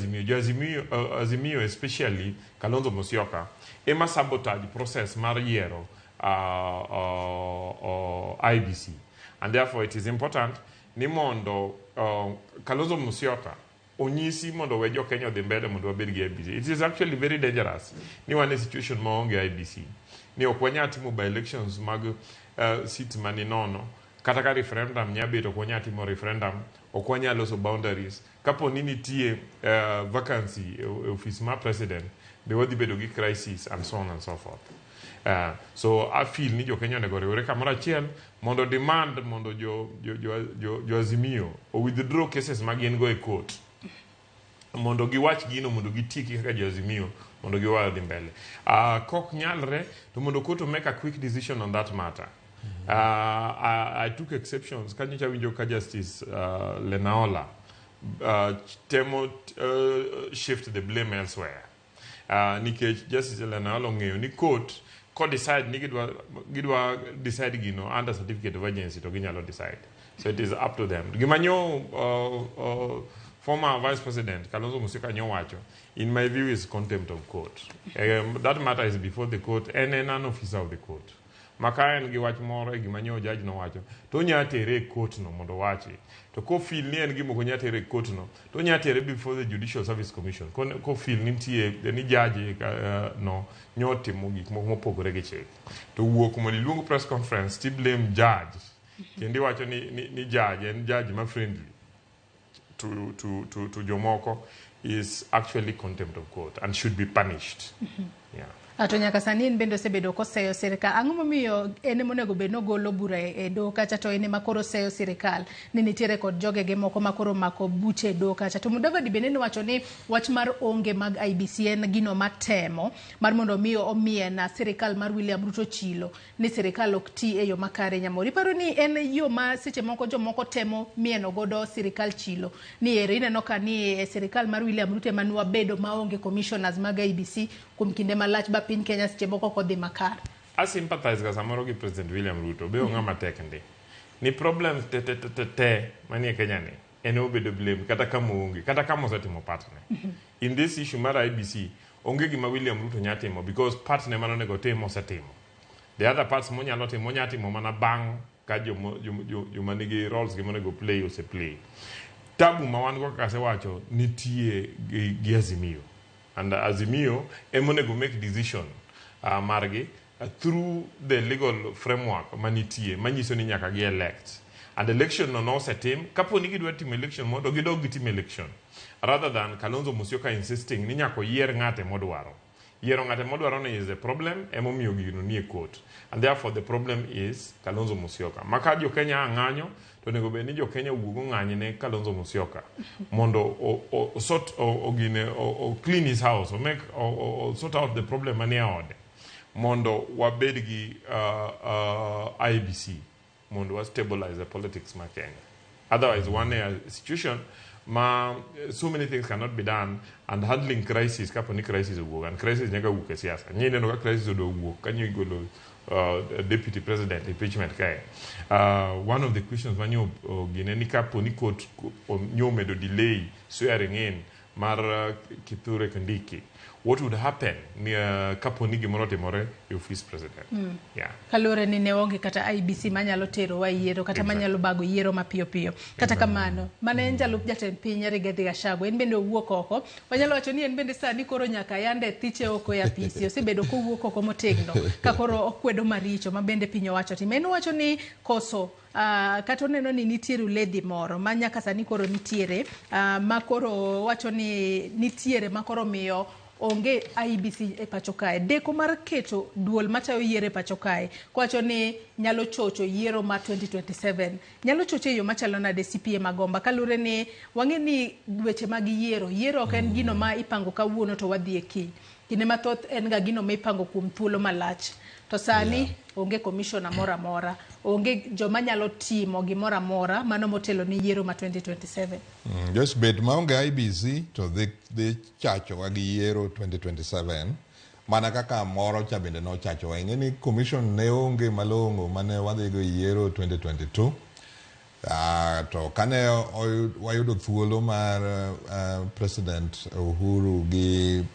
Azimio especially Kalonzo Musyoka ema sabotage process mar yiero IEBC. And therefore it is important ni mondo Kalonzo Musyoka onyisi mondo we jo Kenya odhi mbele mondo wabed gi IEBC. It is actually very dangerous ni wane situation ma onge IEBC. Ni ok wanyal timo by elections mag seat mani nono kata ka referendum nyabedo ok wanyal timo referendum, ok wanyal loso boundaries kapo ni nitie vacancy e office ma president be wadhi bedo gi crisis and so on and so forth. So I feel ni jo Kenya onego riwre kamoro achiel mondo demand mondo jo Azimio o withdraw cases ma gin go e court mondo giwach gino mondo gitieki kaka jo Azimio mondo giwadhi mbele. Kok nyalre to mondo court to make a quick decision on that matter. I took exceptions. Kanyocha winjo ka Justice Lenaola temo shift the blame elsewhere. Nikech Justice Lenaola ng'eyo ni court ko decide ni gidwa decide gino under certificate of agency to ginyalo decide. So it is up to them. Gimanyo former Vice President Kalonzo Musyoka nyowacho, in my view, is contempt of court. That matter is before the court and an officer of the court. Makaen gi wach moro e gima nyo judge no wacho to nya tere court no mondo wachi to ko feel ni en gimo ko nya tere court no to nya tere before the Judicial Service Commission ko feel ni tie ni judge no nyoti mo gik mo pogore gi chik to wuok mo luongo press conference to blame judge kendi wacho ni judge and judge ma friendly to jomoko is actually contempt of court and should be punished. Yeah. Ato nyaka sani en bendo sebedo koseyo sirikal. Ang'o momiyo ene monego bed nogolo bura e do kacha to ene makoro seyo sirikal ni nitiere kod jogege moko makoro mako buche do kacha to Mudavadi bende ne wacho ni wach mar onge mag IBC en gino matemo mar mondo miyo omie na sirikal mar William Ruto chilo ni sirikal ok ti e yo makare Nyamori. Paro ni en yo ma seche moko jomoko temo mieno godo sirikal chilo ni ere ineno ka ni sirikal mar William Ruto manwa bedo maonge commissioners mag IBC kuom kinde malach ba piny Kenya seche moko kodhi makar. I sympathize ga samoro gi President William Ruto be ng'ama tek ndi. Ni problem te manie Kenya ni en obedo blame kata kama onge kata kama osetimo partner. In this issue mar IBC onge gima William Ruto nyatimo because partner mano nego timo osetimo. The other parts mo nyatimo mana bang ka joma nigi roles gi monego play ose play. Tabu ma wan go kaka se wacho nitie gi Azimio. And Azimio emonego make decision margi through the legal framework manitie manyiso ni nyaka gi elect. And election no setim kapo ni gidwa timo election mondo gidog gitim election rather than Kalonzo Musyoka insisting ni nyako yier ng'ate modwaro. Yiero ng'ate modwaro ni is a problem emomiyo gino nie court. And therefore the problem is Kalonzo Musyoka. Maka jo Kenya ng'anyo to nego be ni jo Kenya wugo ng'anyo ne Kalonzo Musyoka mondo o clean his house or make or sort out the problem mania ode mondo wabed gi IBC mondo wa stabilize the politics ma Kenya. Otherwise one situation so many things cannot be done and handling crisis kapo ni crisis wugo and crisis nyaka wuke siasa nyine no crisis do wugo kanyo igolo deputy president impeachment kai one of the questions when you gineni kapo ni court nyome do delay swearing in mar Kithure Kindiki what would happen ni kapo ni gimoro timore office president. Yeah. Kalore ni neonge kata IBC manyalo tero wa yiero kata manyalo bago yiero mapiyo piyo. Kata kamano mane njalup jatend piny Rigathi Gachagua en bende owuok oko. Wanyalo wacho ni en bende sani koro nyaka yande thiche oko ya pisi osebedo kowuok oko motegno ka koro okwedo maricho ma bende piny owacho tim. En wacho ni koso kato neno ni nitiere uledhi moro ma nyaka sani koro nitiere ma koro wacho ni nitiere ma koro miyo onge IBC e pacho kae. Deko mar keto duol matayo yiero e pacho kae kwacho ni nyalo chocho yiero ma 2027 nyalo chocho yo machalo nade CPA Magomba kalure ni wang'e ni weche mag yiero ok en gino ma ipango kawuono to wadhi e kiny kinde mathoth en ga gino ma ipango kuom thuolo malach to sani onge commissioner mora onge joma nyalo timo gimora mora mano motelo ni yiero ma 2027. Just bet maonge IBC to the chacho wa gi yiero 2027 mana kaka moro cha bende no chacho wa ngeni commission ne onge malongo mane wadhi go yiero 2022 to kane wayudo thuolo mar President Uhuru gi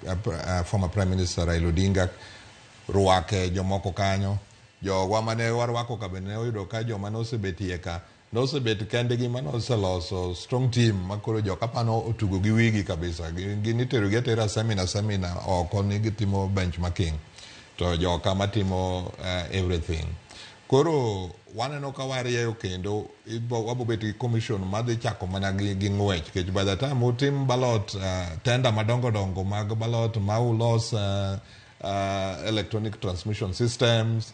former Prime Minister Raila Odinga ruake jomoko kanyo jogwa mane warwako ka bende oyudo ka joma nosebetie ka nosebet kendgi manoseloso strong team makoro joka pano otugo gi wigi kabisa ginitero getera seminar oko ni gitimo benchmarking to joka matimo everything koro waneno ka warieyo kendo wabobeti commission madhi chako mana gi ng'wech kech by the time utim ballot tender madongo mag ballot ma ulos electronic transmission systems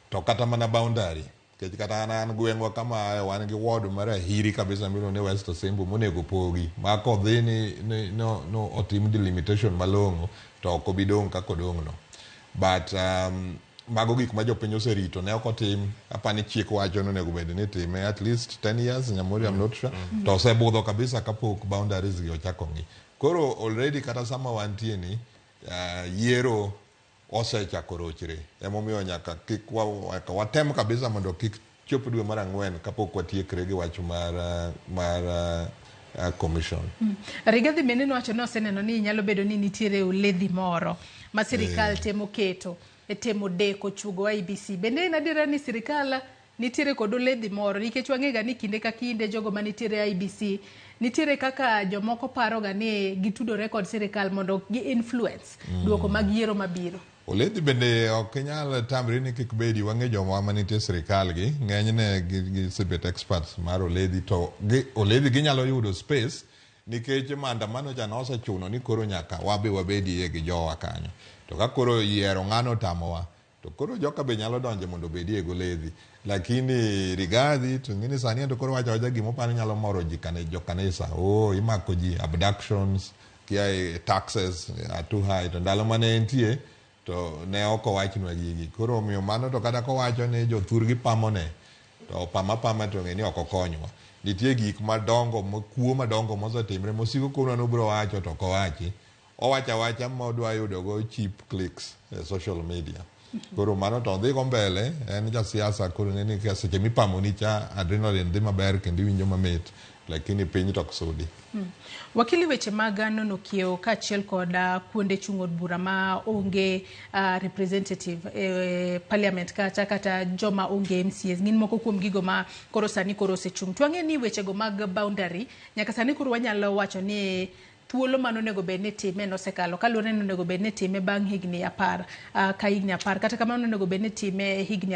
to kata mana boundary kech kata an gwengwa kama wan gi ward mara hiri kabisa milo ne West Osembu monego pogi ma kodhi ni no otim delimitation malongo to okobidong kakodong no but mago gik ma jopiny oserito ne ok otim apani chik wacho no nego bed ni time at least 10 years Nyamori I'm not sure to osebudho kabisa kapok boundaries gi ochako ngi koro already kata sama wantie ni yiero osechako rochre emomiyo nyaka kik watem kabisa mondo kik chop dwe mar 4 kapok watiekre gi wach mar commission. Rigathi bende nowacho ni oseneno ni nyalo bedo ni nitiere oledhi moro ma sirikal temo keto temo deko chugo IBC. Bende en adiera ni sirikal nitiere kod oledhi moro nikech wang'ega ni kinde ka kinde jogo manitiere IBC nitiere kaka jomoko paroga ni gitudore kod sirikal mondo gi influence duoko mag yiero mabiro. Oledhi bende ok nyal tamre ni kik bedi wang'e joma manitie sirikal gi ng'enyne gisebet experts mar oledhi to oledhi ginyalo yudo space nikech maandamano cha nosechuno ni koro nyaka wabedie gi jowa kanyo. To ka koro yiero ng'ano tamowa to koro joka be nyalo donje mondo bedie gi oledhi. Lakini Rigathi to ngini sani to koro wacha gimo pani nyalo moro ji jo kanisa. Imako ji abductions, kia taxes are too high. To ndalo mane entie to ne oko wachnwa gigi. Koro miyo mano to kata ko wacho ni jothurgi pamone to pama to ng'eni oko konywa. Nitie gik madongo kuo madongo mosetimre mosiko kono no bro wacho to ko wachi. Owacha modwa yudo go cheap clicks social media. Koro mano to dhi go mbele en ja siasa koro ng'eni ka seche mipamoni cha adrenaline dhi maber kendo iwinjo mamit lakini piny to kusudi. Wakili weche mag nono kiewo kaachiel kod kuonde chung' od bura ma onge representative parliament kata joma onge MCAs gin moko kuom gigo ma koro sani koro osechung'. Twang'e ni wechego mag boundary nyaka sani koro wanyalo wacho ni thuolo mano nego bed ni time nosekalo kaluwore ni nego bed ni time bang' higni 10 ka higni 10 kata kamano nego bed ni time higni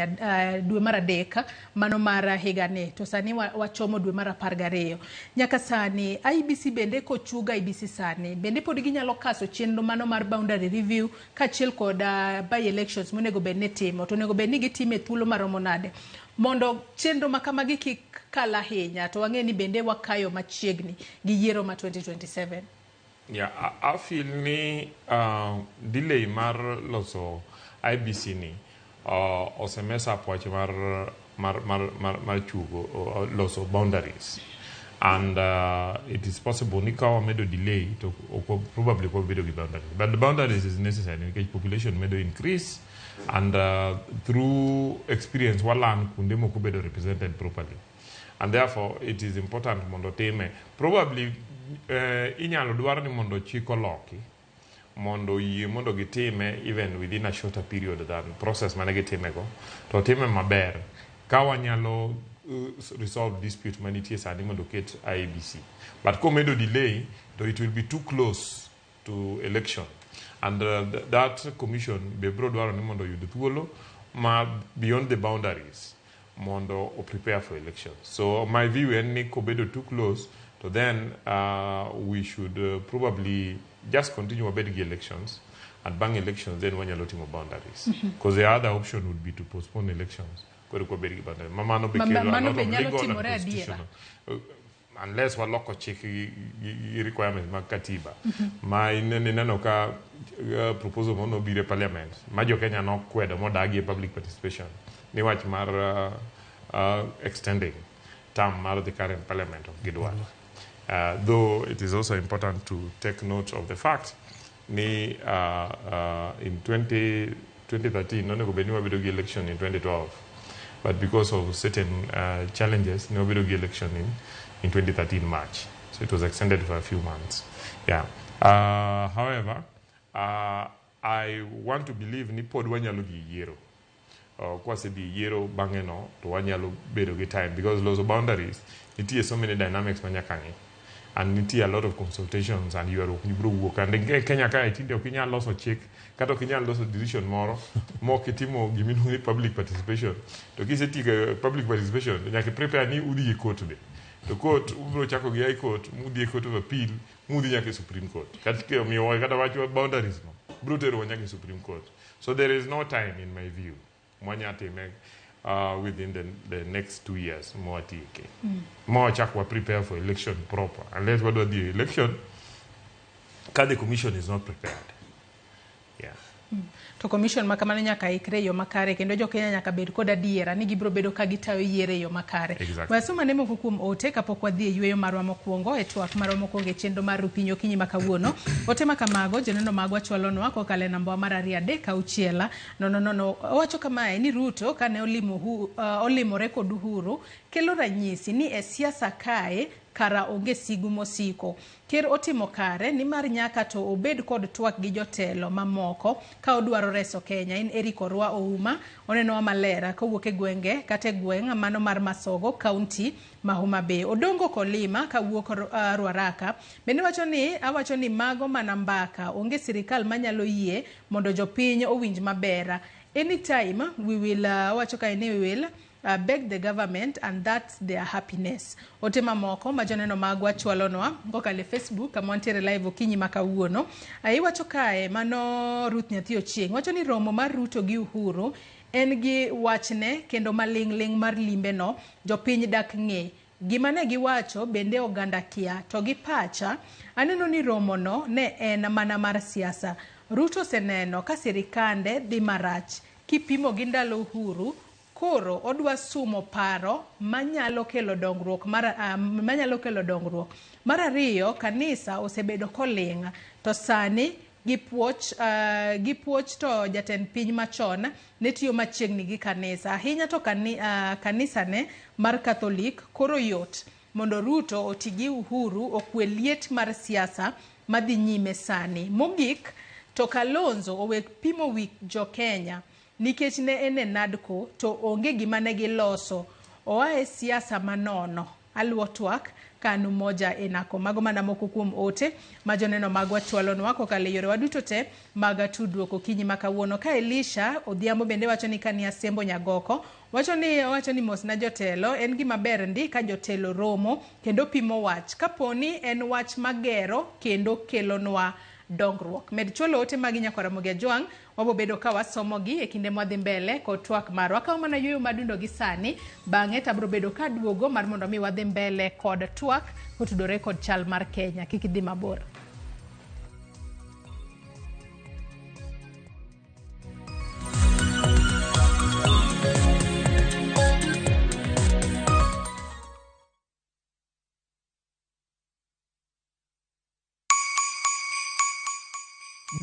dwe mar 3 mano mar higani to sani wachomo dwe mar 12 nyaka sani IBC bende kochuga IBC sani bende pod ginyalo kaso chenro mano mar boundary review kaachiel kod by elections monego bed ni timo to nego bed ni gitime thuolo maromo nade mondo chenro makamagi kik kala ahinya to wang'e ni bende wakayo machiegni gi yiero ma 2027. Yeah, I feel ni delay mar loso IBC ni osemesa pwache mar chugo loso boundaries and it is possible ni kawa medo delay to probably ko bedo gi boundaries but the boundaries is necessary because population medo increase and through experience walan kunde moko bedo represented properly and therefore it is important mondo time probably inyalo dwar ni mondo chiko loki mondo gitime even within a shorter period than process mane gitime go to time maber ka wanyalo resolve dispute manitie sani mondo ket IBC but komedo delay to it will be too close to election and that commission be bro dwaro ni mondo yud thuolo ma beyond the boundaries mondo prepare for elections. So my view is ni kobedo too close to then we should probably just continue about the elections and bang elections then when you're looking at boundaries because the other option would be to postpone elections unless we lock check requirements mag katiba ma ineno ka proposal mono bire parliament ma jo Kenya no kwedo modagi public participation ni wach mar extending term mar the current parliament of Gidwal. Though it is also important to take note of the fact ni in 2013 no go beni wabedo election in 2012 but because of certain challenges no wabedo election in 2013 March, so it was extended for a few months. Yeah. However, I want to believe ni pod wanyalo gi yiero kwa se bi yiero bangeno to wanyalo bedo gi time because those boundaries nitie so many dynamics manyakangi and nitie a lot of consultations and you are bro work and Kenya ka itinde okinyal loso check kata okinyal loso decision moro kitimo gimino public participation to kisetika public participation nyaka prepare ni udi court de to court ubro chako gi high court mudi court of appeal mudi nyaka supreme court kata miyo kata wacho boundaries no bro tero nyaka supreme court so there is no time in my view mwanyate make within the next 2 years more TK. More chakwa prepare for election proper. Unless what do the election, the commission is not prepared. Yeah. To commission makamano nyaka ikre yo makare kendo jo Kenya nyaka bed kod adiera ni gibro bedo ka gitayo yiere yo makare. Exactly. Wasuma nemo kuom ote kapok wadhi e yweyo marwa mokwongo e twak marwa mokwongo chenro mar Rupinyo Kinyi makawuono. Ote makamago jeneno magwa chwalonwa ko kale namba mar 3 no wacho kamae ni Ruto kane olimore kod Uhuru kelo ranyisi ni e siasa kae kara onge sigu mosiko. Ker otimo kare ni mar nyaka to obed kod twak gi jotelo mamoko ka odwaro reso Kenya. In Eric Orwa Ouma oneno malera kowuok e gwenge kata gweng' mano mar Masogo County ma Homa Bay. Odongo Kolima kawuok Ruaraka bende awacho ni mago manambaka onge sirikal manyalo yie mondo jopiny owinj maber. Anytime we will beg the government, and that's their happiness. Otema moko majoneno magwa chwalonwa kokale Facebook kamontere live okinyi makawuono. Iwacho kae mano Ruth Nyathi Ochieng wacho ni romo mar Ruto gi Uhuru en gi wachne kendo maling'ling mar limbe no jopiny dak ng'e. Gima ne giwacho bende oganda kia to gi pacha aneno ni romo no ne en mana mar siasa. Ruto seneno ka sirikande dhi marach kipimo gi ndalo Uhuru. Koro odwa sumo paro manyalo kelo dongruok mar ariyo. Kanisa osebedo kolinga to sani gipuoch to jatend piny machon ne tiyo machiegni gi kanisa ahinya to kanisa ne mar Catholic. Koro yot mondo Ruto otigi Uhuru okwe liet mar siasa madhi nyime sani. Mogik to Kalonzo owek pimo wik jo Kenya nikech ne ene nadko to onge gima ne giloso. Oae siasa manono. Aluo twak kanu moja enako. Mago mana moko kuom ote majoneno magwa chwalonwa kokale yore waduto te maga tudruok okinyi makawuono. Ka Elisha Odhiambo bende wacho ni kania Sembo Nyagoko wacho ni mos na jotelo en gima ber ndi ka jotelo romo kendo pimo wach kaponi en wach magero kendo kelonwa dongruok. Med chwalo ote magi nyaka Ramogi Jwang wabo bedo ka wasomogi e kinde mwadhi mbele kod twak marwa. Ka mana yuyo madundo gi sani bang'e tabro bedo ka duogo mar mondo mi wadhi mbele kod twak kotudore kod chal mar Kenya. Kik idhi mabor.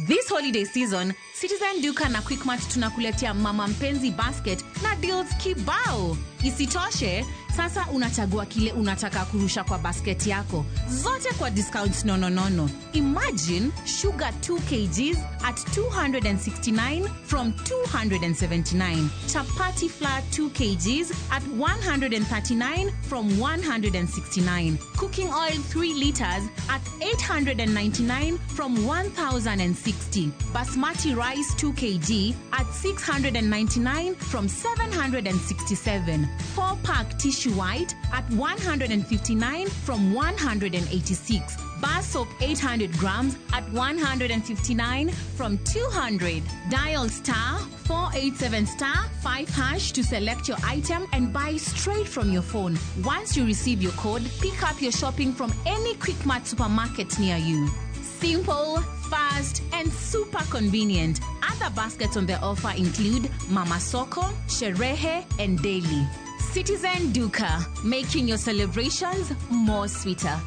This holiday season, Citizen Duka na Quickmart tunakuletea mama mpenzi basket na deals kibao. Isitoshe, sasa unachagua kile unataka kurusha kwa basket yako. Zote kwa discounts nono. Imagine sugar 2 kgs at 269 from 279. Chapati flour 2 kgs at 139 from 169. Cooking oil 3 liters at 899 from 1060. Basmati rice 2 kg at 699 from 767. 4-pack tissue white at 159 from 186. Bar soap 800 grams at 159 from 200. Dial star 487 star 5 hash to select your item and buy straight from your phone. Once you receive your code, pick up your shopping from any Quickmart supermarket near you. Simple, fast, and super convenient. Other baskets on the offer include Mama Soko, Sherehe, and Daily. Citizen Duka, making your celebrations more sweeter.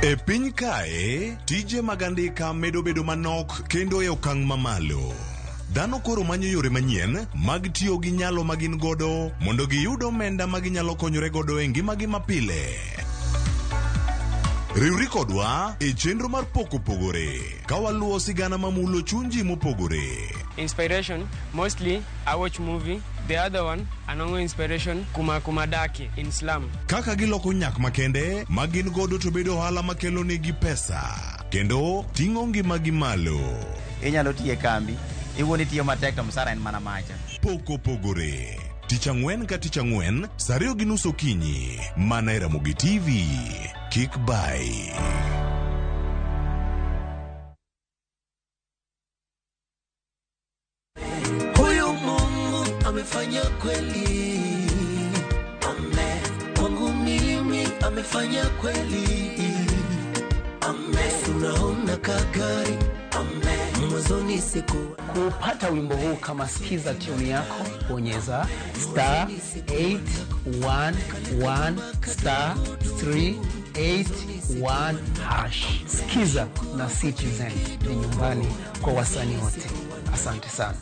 E piny kae, tije magandika medo bedo manok kendo e okang' mamalo. Dhano koro manyo yore manyien mag tiyo gi nyalo magin godo mondo giyud omenda maginyalo konyore godo e ngimagi mapile. Riwri kodwa e chenro mar pogore ka waluwo sigana mamulo chunji mopogore. Inspiration, mostly I watch movie. The other one, anongo inspiration kumadaki in slum. Kaka giloko nyak makende magin godo to bedo ohala makelo negi pesa kendo ting'o ngimagi malo. Inyalo tiye kambi iwoni tiyo matek to msara en mana macha. Pogore Tich Ang'wen ka Tich Ang'wen saa 2:30 okinyi mana e Ramogi TV. Kick by. Huyu Mungu amefanya kweli. Amen. Kwangu mimi amefanya kweli. Amen. Tunaona kagari. Amen. Mwanzoni siku kupata wimbo huu kama sikiza tune yako bonyeza star 811 star 381 hash. Sikiza na Citizen ni nyumbani kwa wasanii wote. Asante sana.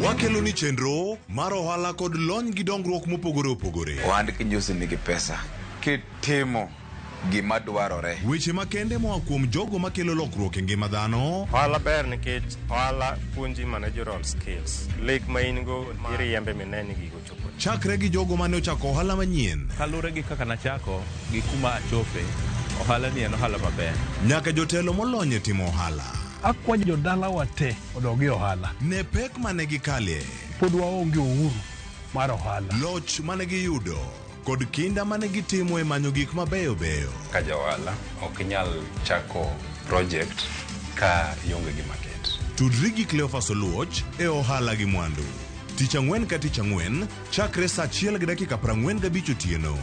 wakelo ni chenro mar ohala kod lony gi dongruok mopogore opogore. Ohand kinjusi nigi pesa kitimo gima dwarore. Weche makende moa kuom jogo makelo lokruok e ngima dhano. Ohala ber nikech ohala puonji managerial skills. Lek ma in go iriembe mineni gigo chopo. Chakre gi jogo mane ochako ohala manyien. Kalure gi kaka nachako gi kuma achope, ohala ni en ohala maber. Nyaka jotelo molony e timo ohala. Akwayo jodala wate odogi ohala. Ne pek mane gikalie. Pod waonge uhuru mar ohala. Loch mane giyudo kod kinda mane gitimo e manyo gik mabeyo beyo. Ka jaohala ok inyal chako project ka ionge gi market. Tudri gi Cleophas Oluoch e ohala gi mwandu. Tich ang'wen ka tich ang'wen chakre saa 1:45 otieno.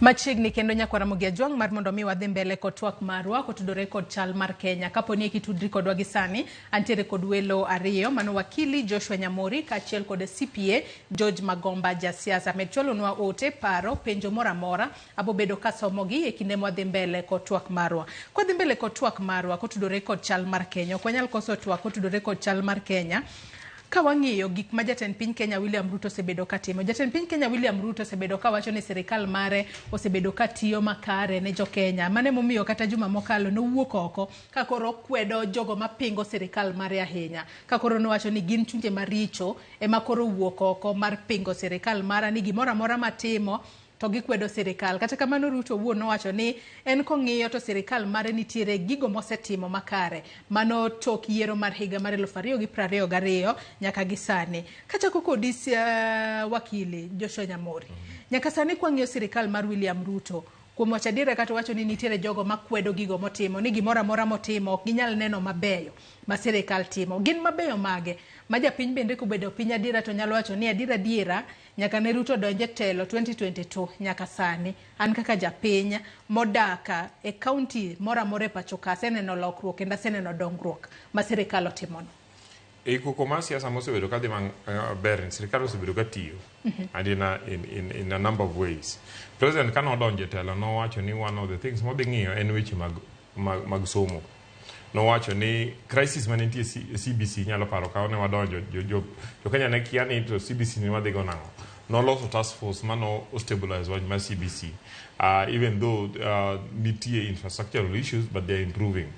Machiegni kendo nyakwa Ramogi Ajwang' mar mondo mi wadhi mbele kod twak marwa kotudore kod chal mar Kenya. Kaponi kitudri kodwa gi sani antiere kod welo ariyo mano wakili Joshua Nyamori kaachiel kod CPA George Magomba jasiasa. Medcholonwa ote paro penjo moramora abobedo kasomogi e kinde mwadhi mbele kod twak marwa. Kwa dhi mbele kod twak marwa kotudore kod chal mar Kenya. Kwa nyal koso twak kotudore kod chal mar Kenya. Kawang'iyo gik ma jatend piny Kenya William Ruto osebedo katimo. Jatend piny Kenya William Ruto osebedo kawacho ni sirikal mare osebedo katiyo makare ne jo Kenya. Mane momiyo kata juma mokalo nowuok oko ka koro kwedo jogo mapingo sirikal mare ahinya. Ka koro nowacho ni gin chunje maricho ema koro wuok oko mar pingo sirikal mara ni gimoro amora matimo to gikwedo sirikal. Kata kamano Ruto wuon nowacho ni en kong'iyo to sirikal mare nitiere gigo mosetimo makare. Mano tok yiero mar higa mar 2022 nyaka gisani. Kachako kodis wakili Joshua Nyamori. Nyaka sani kwang'iyo sirikal mar William Ruto kuom wacho adiera kata wacho ni nitiere jogo makwedo gigo motimo ni gimoro amora motimo ok ginyal neno mabeyo ma sirikal timo. Gin mabeyo mage ma japiny bende kobedo piny adiera to nyalo wacho ni adiera nyaka ne Ruto donje telo 2022 nyaka sani an kaka japiny modaka e county mora more pacho ka seneno lokruok kendo seneno dongruok ma sirikal otimono. E koko ma siasa mosebedo kadhi ber sirikal osebedo katiyo and in a number of ways. President kano donje telo no wacho ni one of the things modhi ng'iyo en weche mag somo. No wacho ni crisis manitie CBC nyalo paro ka ne wadonjo jo Kenya ne kia ni to CBC ni wadhi go nango. No loso task force mano stabilize waj ma CBC even though nitie infrastructural issues but they are improving.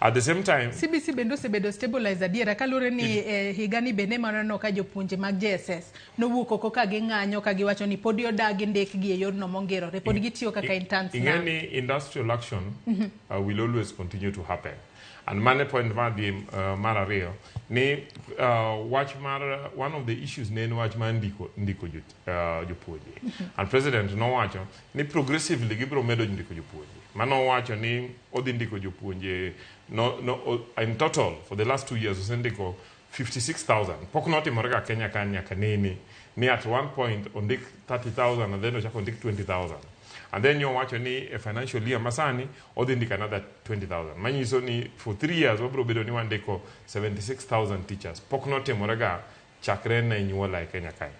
At the same time CBC bendo sebedo stabilize adiera kalure ni higani bene manano ka jopunje mag JSS no wuok oko ka ging'anyo ka giwacho ni pod yodagi ndek gi e yorno mongero repod gitiyo kaka interns na any industrial action will always continue to happen. And mane point madi marario ni watch mar one of the issues ne watch man ndiko jopuonje. And president no wacho ni progressively gibro medo ndiko jopuonje. Mano wacho ni odhi ndiko jopuonje no in total for the last 2 years osendiko 56,000. Pok notimore ka Kenya kanya kanini ni at one point ondik 30,000 and then ochako ondik 20,000. And then you watch any financial year masani or then another 20,000. Manyiso ni for 3 years wabro bedo ni wandeko 76,000 teachers. Poknote moraga chakre na inyuola Kenya kai.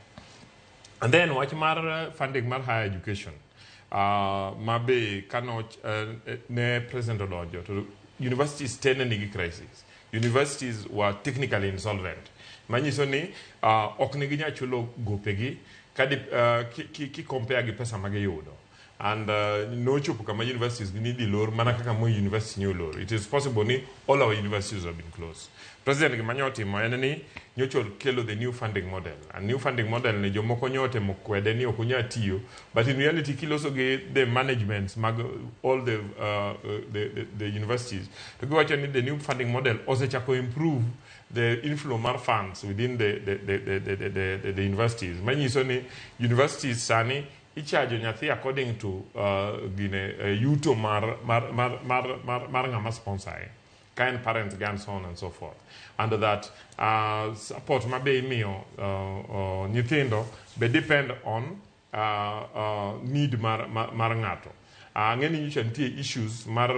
And then watch mar funding mar higher education. Mabe kano ne president odonjo to universities tene nigi crisis. Universities were technically insolvent. Manyiso ni ok nigi nya chulo gopegi kadi ki compare gi pesa magiyudo. And no chupu kama universities need the lor mana kaka mo university new lor. It is possible ni all our universities have been closed. President Kimanyoti moyeneni nyocho kelo the new funding model. And new funding model ne jomoko nyote mokwede ni okunya tiyo, but in reality kilo so ge the managements all the universities to go actually the new funding model also chako improve the inflow mar funds within the universities. Many so ni universities sani ichajo nyathi according to yuto mar ngama sponsor kind parents and so on and so forth. Under that support mabe mio nyithindo be depend on need mar ngato. ng'eni nyicha nitie issues mar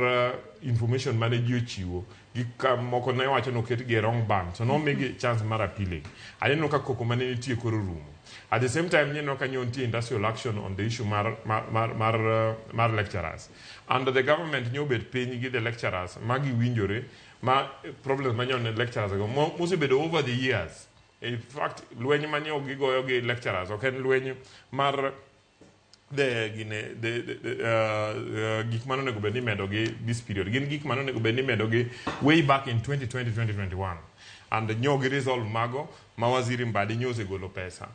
information mane ji ochiwo gi moko ne wacho ni oketgi e wrong band, so nomigi chance mar appealing. Aneno ka koko mane nitie koro rumo. At the same time, neno ka nitie industrial action on the issue mar lecturers. And the government nyobet piny gi the lecturers magi winjore ma problems manyo lecturers go mosebedo over the years. In fact, lwenye manyo gigoyo gi lecturers, okay, lwenye mar gik mano nego bed ni medo gi this period. Gin gik mano nego bed ni medo gi way back in 2020-2021. And nyogi resolve mago ma waziri Mbadi nyose golo pesa.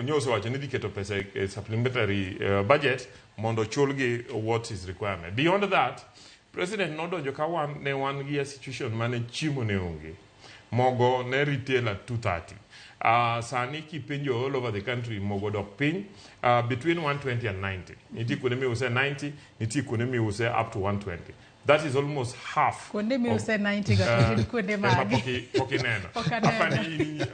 Nyose wacho ni dhi keto pesa e supplementary budget mondo chulgi what is requirement. Beyond that, President nodonjo ka ne wan gi a situation mane chiemo ne onge. Mogo ne retail at 230. Sani kipenjo all over the country mogo dok piny between 120 and 90. Niti kune mi use 90, niti kune mi use up to 120. That is almost half. Kune mi use 90 ga kune magi. Poki neno.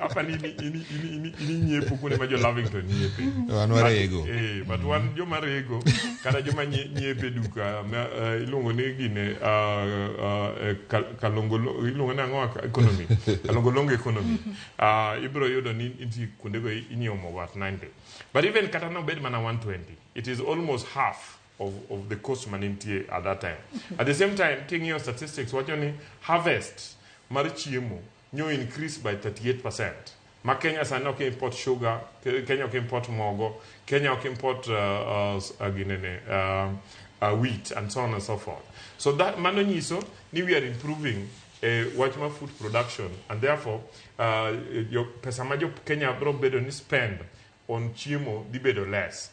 Apa ini nyepu kune majo Lavington nyepe. Wanware ego. But one jo marego kada jo nyepe duka ilongo ne gine kalongolo ilongo na ngo economy. Kalongolongo economy. Ibro yodo ni inti kunde go inyomo wat 90. But even katana bed mana 120. It is almost half of the cost manintie at that time. At the same time, taking your statistics, what you need, harvest, marichiemo, you increase by 38%. Ma Kenya sa no import sugar, Kenya can import mogo, Kenya can import wheat, and so on and so forth. So that manoniso, we are improving Wachima food production, and therefore, your pesamajo Kenya bro bedo ni spend on chiemo di bedo less.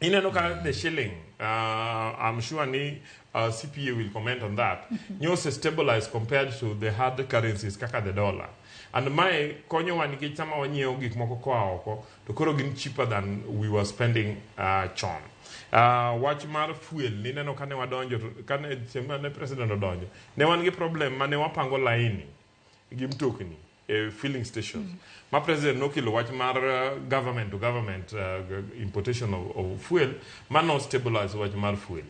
In the shilling, I'm sure any CPA will comment on that. Nyose stabilized compared to the hard currencies, kaka the dollar. And my konyo waniki chama wanyeo gik moko kwa oko, to koro gin cheaper than we were spending chon. Watch mar fuel, ni neno kane wadonjo, kane chemane president odonjo. Ne wangi problem, mane wapango laini, gimtokni. Filling stations. My president no kilo watch mar government to government importation of fuel, man not stabilize watch mar fuel.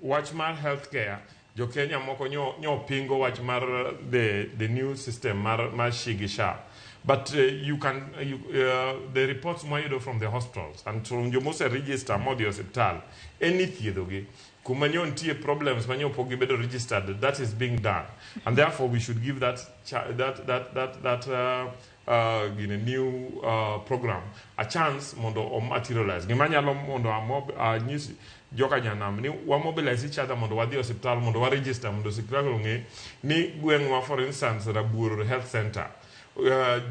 Watch mar healthcare. Jo Kenya moko nyo pingo watch mar the new system mar shigisha. But you can the reports more from the hospitals and from your most register more the hospital anything Kumanyon tie problems manyo pogi bedo registered, that is being done, and therefore we should give that new program a chance mondo o materialize. Gimanyalo mondo news joka nyanam ni wa mobilize each other mondo wadi hospital mondo wa register mondo hospital nge ni gwengwa for instance Rabur Health Center.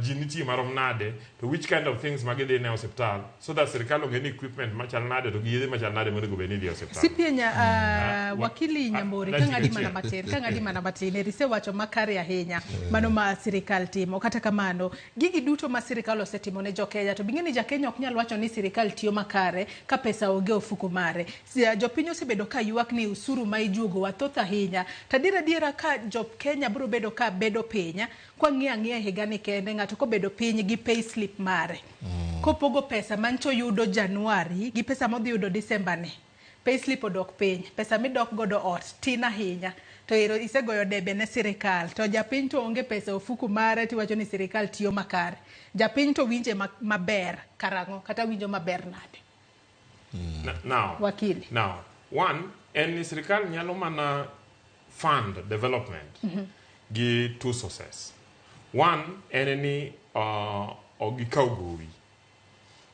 Jiniti marom nade to which kind of things magede na hospital so that serikali ngeni equipment machal nade to giyede machal nade mondo gobeni di hospital CPA wakili Nyamori kangadi mana batine rise wacho makare ahinya mano ma serikali timo kata kamano gigi duto ma serikali osetimo ne jokenya to bingeni jakenya ok nyal wacho ni serikali tiyo makare ka pesa oge ofuko mare jopiny osebedo ka ywak ni usuru ma ijuogo wathoth ahinya tadira ka jokenya biro bedo ka bedo pinya kwa ng'ia higani kende ng'ato ko bedo piny gi pay slip mare kopogo pesa mancho yudo Januari gi pesa modhi yudo December ne pay slip odok piny pesa midok godo ot tina ahinya to isegoyo debe ne sirikal to japiny to onge pesa ofuku mare tiwacho ni sirikal tiyo makare japiny to winje maber karango kata winjo maber nade now wakili now one en sirikal nyalo mana fund development gi two sources. One, enemy gikau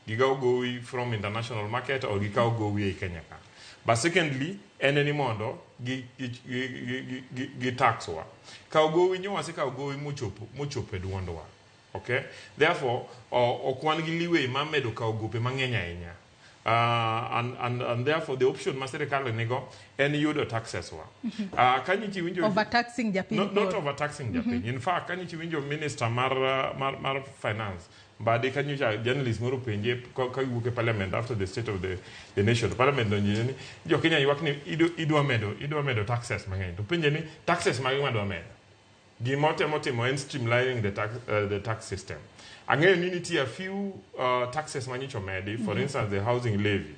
gowi from international market or gikau gowi Kenya. But secondly, enemy mondo gi taxwa. Kau gowi nyo wasi kau gowi mucho pedwandwa. Okay? Therefore, okwan giliwe mamedo kau gope mangenya enya. And therefore the option maserikali nego and yudo taxes wa kanyichi winjo overtaxing japiny not overtaxing japiny in fact kanyichi winjo minister mar finance but kanyicha journalist moro penje ka wuke parliament after the state of the nation parliament donje ni jo Kenya ywak ni idwa medo taxes mang'eny to penje ni taxes madwa medo gimotimo en streamlining the tax system. Again, you need a few taxes manyicho medi, for instance, the housing levy.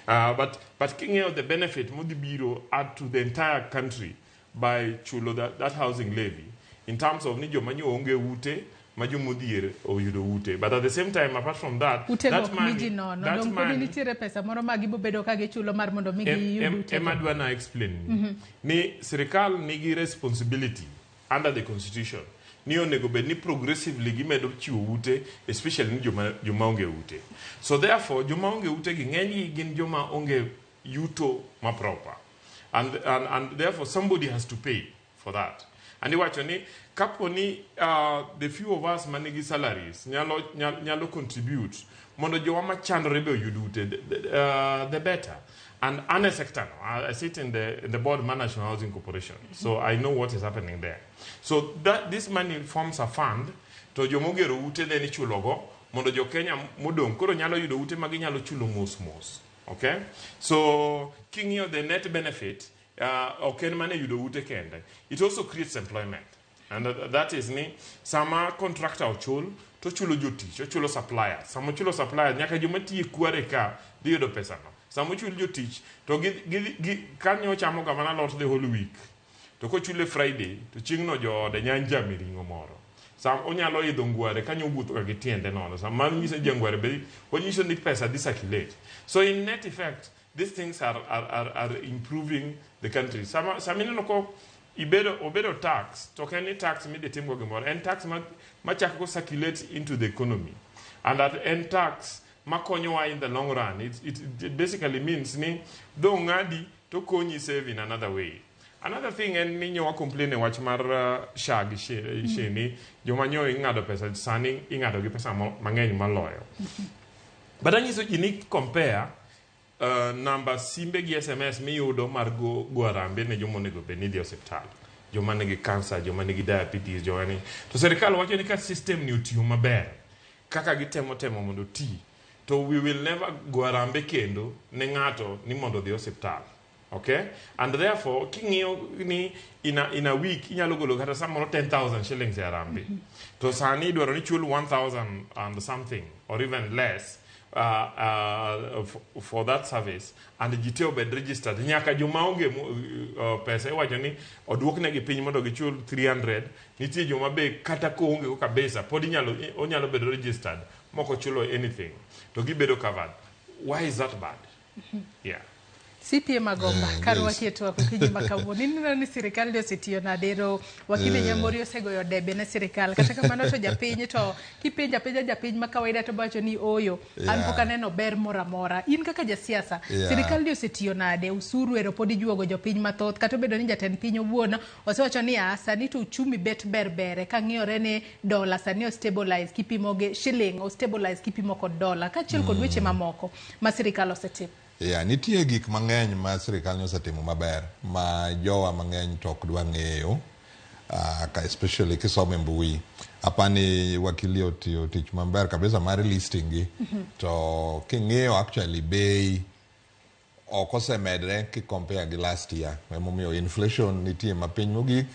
But king the benefit mudi biro add to the entire country by chulo that housing levy in terms of ni joma onge ute majo modhier oyudo ute. But at the same time, apart from that, that money, pesa moro magibo bedo ka gichulo mar mondo migi yudo ute. Emadwa na explain ni serikal nigi responsibility under the constitution ni onego bed ni progressively gimedo chiwo ute, especially ni joma onge ute. So therefore joma onge ute gi ng'eny gin joma onge yuto ma proper, and therefore somebody has to pay for that. And iwacho ni kapo ni the few of us manigi salaries nyalo contribute mondo joma machandore be oyud ute, the better. And ane sector, I sit in the board of National Housing Corporation, so I know what is happening there. So that this money forms a fund to jomogero ute then ichulogo mondo jo Kenya modong koro nyalo yudo ute magi nyalo chulo mos. Okay, so king the net benefit okay mane yudo ute kende, it also creates employment, and that is ni sama contractor ochul to chulo jotich, chulo supplier, sama chulo supplier nyaka joma tiye kware ka yudo pesa no. Some chul jotich to kanyo chamo kamana lot the whole week to ko chule Friday to chingno jo de nyanja miringo moro sam onyalo idho ngware kanyo wuotho ka gitiende nono sam man nyise jangware be onyiso ni pesa discirculate. So in net effect these things are improving the country. Some no ko obedo tax to any tax mi de timo gimoro and tax ma chako circulate into the economy, and that end tax makonyowa in the long run. It basically means ni do ngadi to konyi save in another way. Another thing and ni nyowa complain watch mar shag sheni joma nyo ingado pesa sani ingado gi pesa mang'eny maloyo. But anyiso ji ni compare number simbe gi SMS mi yudo mar go arambe ne joma onego bed ni dhi osiptal, joma nigi cancer, joma nigi diabetes, joma ni to serikal wacho ni ka system ni otiyo maber kaka gitemo mondo ti, so we will never go arambe kendo ne ng'ato ni mondo dhi osiptal. Okay, and therefore king'iyo ni in a week inyalo golo kata samoro 10,000 shillings arambe to sani dwaro ni chul 1,000 and something or even less for that service, and jiteo bed registered nyaka joma onge pesa iwacho ni oduoknegi piny mondo gichul 300. Nitie joma be kata ko onge kabisa pod onyalo bedo registered moko chulo anything to gibedo covered. Why is that bad? Yeah. CPA Magomba, karwa kietu wako kijima kawo. Nini ni serikali ndio sitiyo na dero wakile Nyamori osegoyo debe na serikali. Kata kama noto japinyi to kipenja japinyi makawaida to bacho ni oyo. Anpoka neno ber mora. In kaka jasiasa, serikali ndio sitiyo na de usuru eropodi juogo japinyi matot. Kato bedo ninja ten pinyo buona. Wasewacho ni sani to uchumi bet berbere. Kangio rene dola sani o stabilize kipi moge shilling o stabilize kipi moko dola. Kachil kodweche mamoko. Masirikali osetiyo. Nitie gik mang'eny ma sirikal osetimo maber ma jowa mang'eny to ok dwa ng'eyo, especially kisome mbui. Apani wakili otiyo tich maber kabisa mar listing gi. To king'eyo actually bei ok osemedre ki compare gi last year. Emomiyo inflation nitie mapiny mogik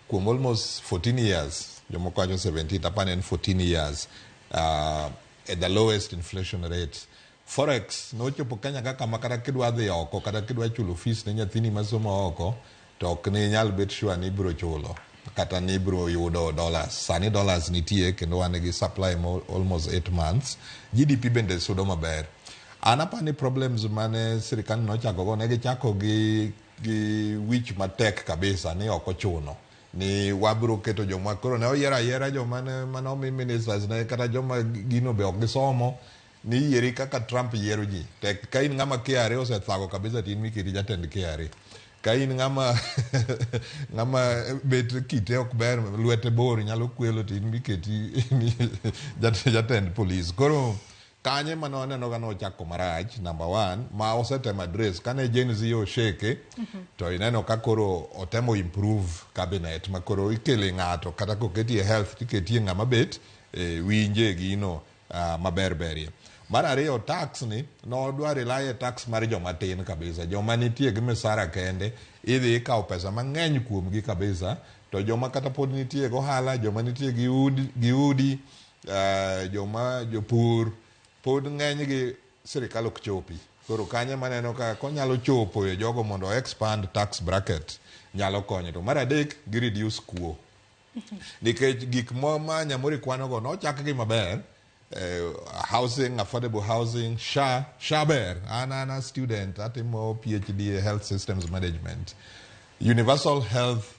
kuom almost 14 years. Jomoko wacho 17, apani en 14 years at the lowest inflation rate. Forex no chopo Kenya kaka makata kidwa dhi oko kata kidwa chulo fees ne nyathini masomo oko to ok ni nyal bet sure ni biro chulo kata ni biro yudo dollars. Sani dollars nitie kendo wan gi supply almost 8 months. GDP bende sudo maber. Anapani problems mane sirikal no chako go ne gichako gi wich matek kabisa ni oko chuno ni wabro keto joma koro ne oyiera joma manomi ministers ne kata joma gino be ok gisomo ni yieri kaka Trump yiero ji. Tek ka in ng'ama KRA osethago kabisa tin mikiri jatend KRA. Ka in ng'ama bet kite ok ber lwete bor nyalo kwelo tin miketi jatend police. Koro kanye manoneno ga nochako marach number 1 ma osetemo address kane Gen Z osheke to ineno ka koro otemo improve cabinet ma koro ikele ng'ato kata koketi health tiketi ng'ama bet winje gino maberberie. Mar ariyo tax ni no dwa rely tax mar joma tin kabisa. Joma nitie gi misara kende idhi ikaw pesa mang'eny kuom gi kabisa, to joma kata pod nitie go hala, joma nitie gi udi, joma jopur pod ng'eny gi sirikal ok chopi. Koro kanye maneno ka konyalo chopo e jogo mondo expand tax bracket nyalo konyo. To mar adek gi reduce kuo. Nikech gik mo ma Nyamori kwano go nochak gi maber. Housing, affordable housing, SHA ber. Ana student atimo PhD Health Systems Management. Universal health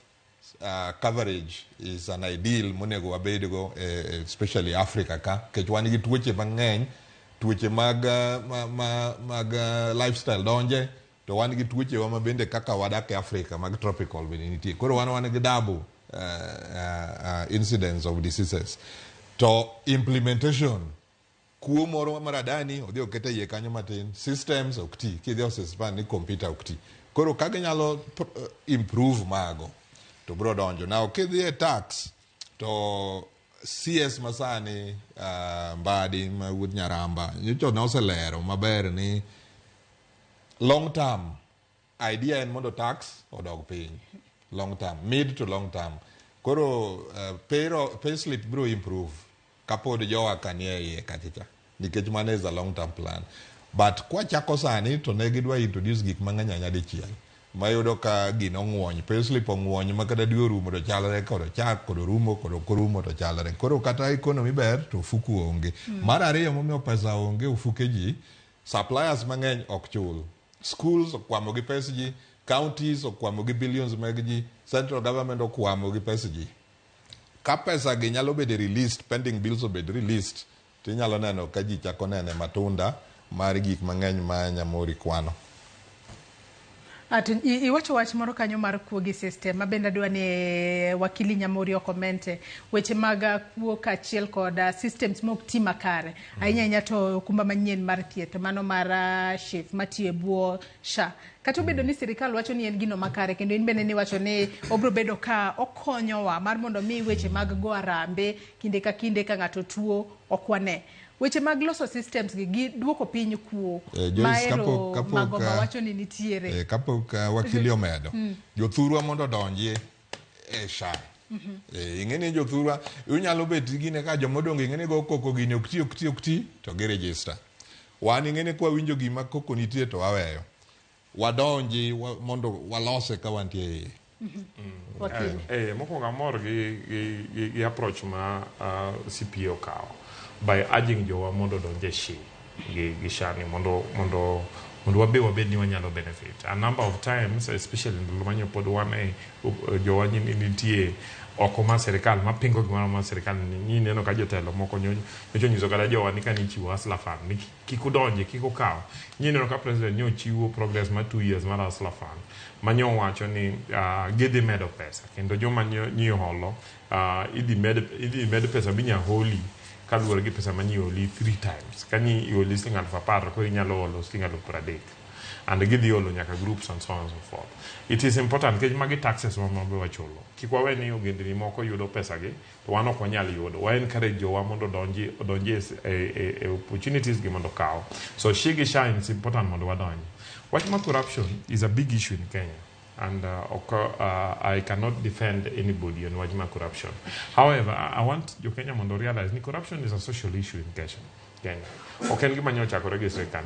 coverage is an ideal monego wabedgo, especially Africa ka. Kech wan gi tuoche mang'eny, tuoche mag lifestyle donje, to wan gi tuoche wa mabende kaka wadak e Africa mag tropical bende nitie. Koro wan gi double incidence of diseases. To implementation, kuo moro maradani, odhi okete iye kanyo matin, systems okti, kidhi osespan ni computer okti. Koro kage nyalo improve mago, to bro donjo. Now, kidhi e tax, to CS masani, Mbadi, Mawuod Nyaramba, nyocho na oselero maber ni long term, idea en mondo tax odog piny. Long term, mid to long term. Koro pay slip bro improve kapod jowa kanie iye kachicha, nikech mane is a long term plan. But kwa chako sani to ne gidwa introduce gik mang'eny nyadichiel mayudo ka gino ng'wony, pay slip ong'wony makata dwe orumo to chalre kod chak kod orumo kod okorumo to chalre. Koro kata economy ber to ofuku onge. Mar ariyo momiyo pesa onge ofuke ji, suppliers mang'eny ok chul. Schools okwamo gi pes ji, counties okwamo gi billions meg ji, central government okwamo gi pes ji. Ka pesa gi nyalo bede released, pending bills obed released, tinyalo neno ka ji chako nene matunda mar gik mang'eny ma Nyamori kwano. Iwacho wach moro kanyo mar kuo gi system, mabenda dwa ni wakili Nyamori okomente, weche mag kuo kachiel kod systems mok ti makare. Ahinya to kumba manyien mar thieth, mano mar SHIF matiyo e buo SHA. Kata obedo ni sirikal wacho ni en gino makare, kendo in bende ni wacho ni obro bedo ka okonyowa mar mondo mi weche mag go arambe kinde ka ng'ato tuo okwane. Weche mag loso systems gi duoko piny kuo. Maero Magomba wacho ni nitiere. Kapok wakili omedo, jothurwa mondo donji e SHA. Ing'eni jothurwa, unyalo bet gine ka jomodong ing'eni go koko gine okti to gi register. Wan ing'eni kwa winjo gima koko nitie to waweyo. Wadonji mondo walose ka wantie mokwongo amor gi approach ma CPA okawo by urging jowa mondo donje SHI gi SHA ni mondo wabed ni wanyalo benefit. A number of times, especially ndalo manyo pod wan jowa nitie oko ma serikal mapingo gimoro ma serikal ni neno ka jotelo moko nyocho nyiso kada jowa ni kani chiwo asla fund ni kikudonje kikukaw ni neno ka president nyo chiwo progress ma 2 years mar asla fund manyo wacho ni gidhi medo pesa kendo joma nyo holo idhi med pesa binya holi kaluwore gi pesa manyiholi 3 times. Kani iholi siling 10,000 koro inyalo holo siling 30,000 and gidhi holo nyaka groups and so on and so forth. It is important kech magi taxes mabe wachulo. Kik wawe ni ogendni moko yudo pesa gi to wan ok wanyal yudo. Wa encourage jowa mondo donji e opportunities gi mondo kaw. So SHI gi SHA is important mondo wadonji. Wach ma corruption is a big issue in Kenya. And I cannot defend anybody on wajima corruption. However, I want your Kenya to realize that corruption is a social issue in Kenya. Okay, gima nyocha ko register kan.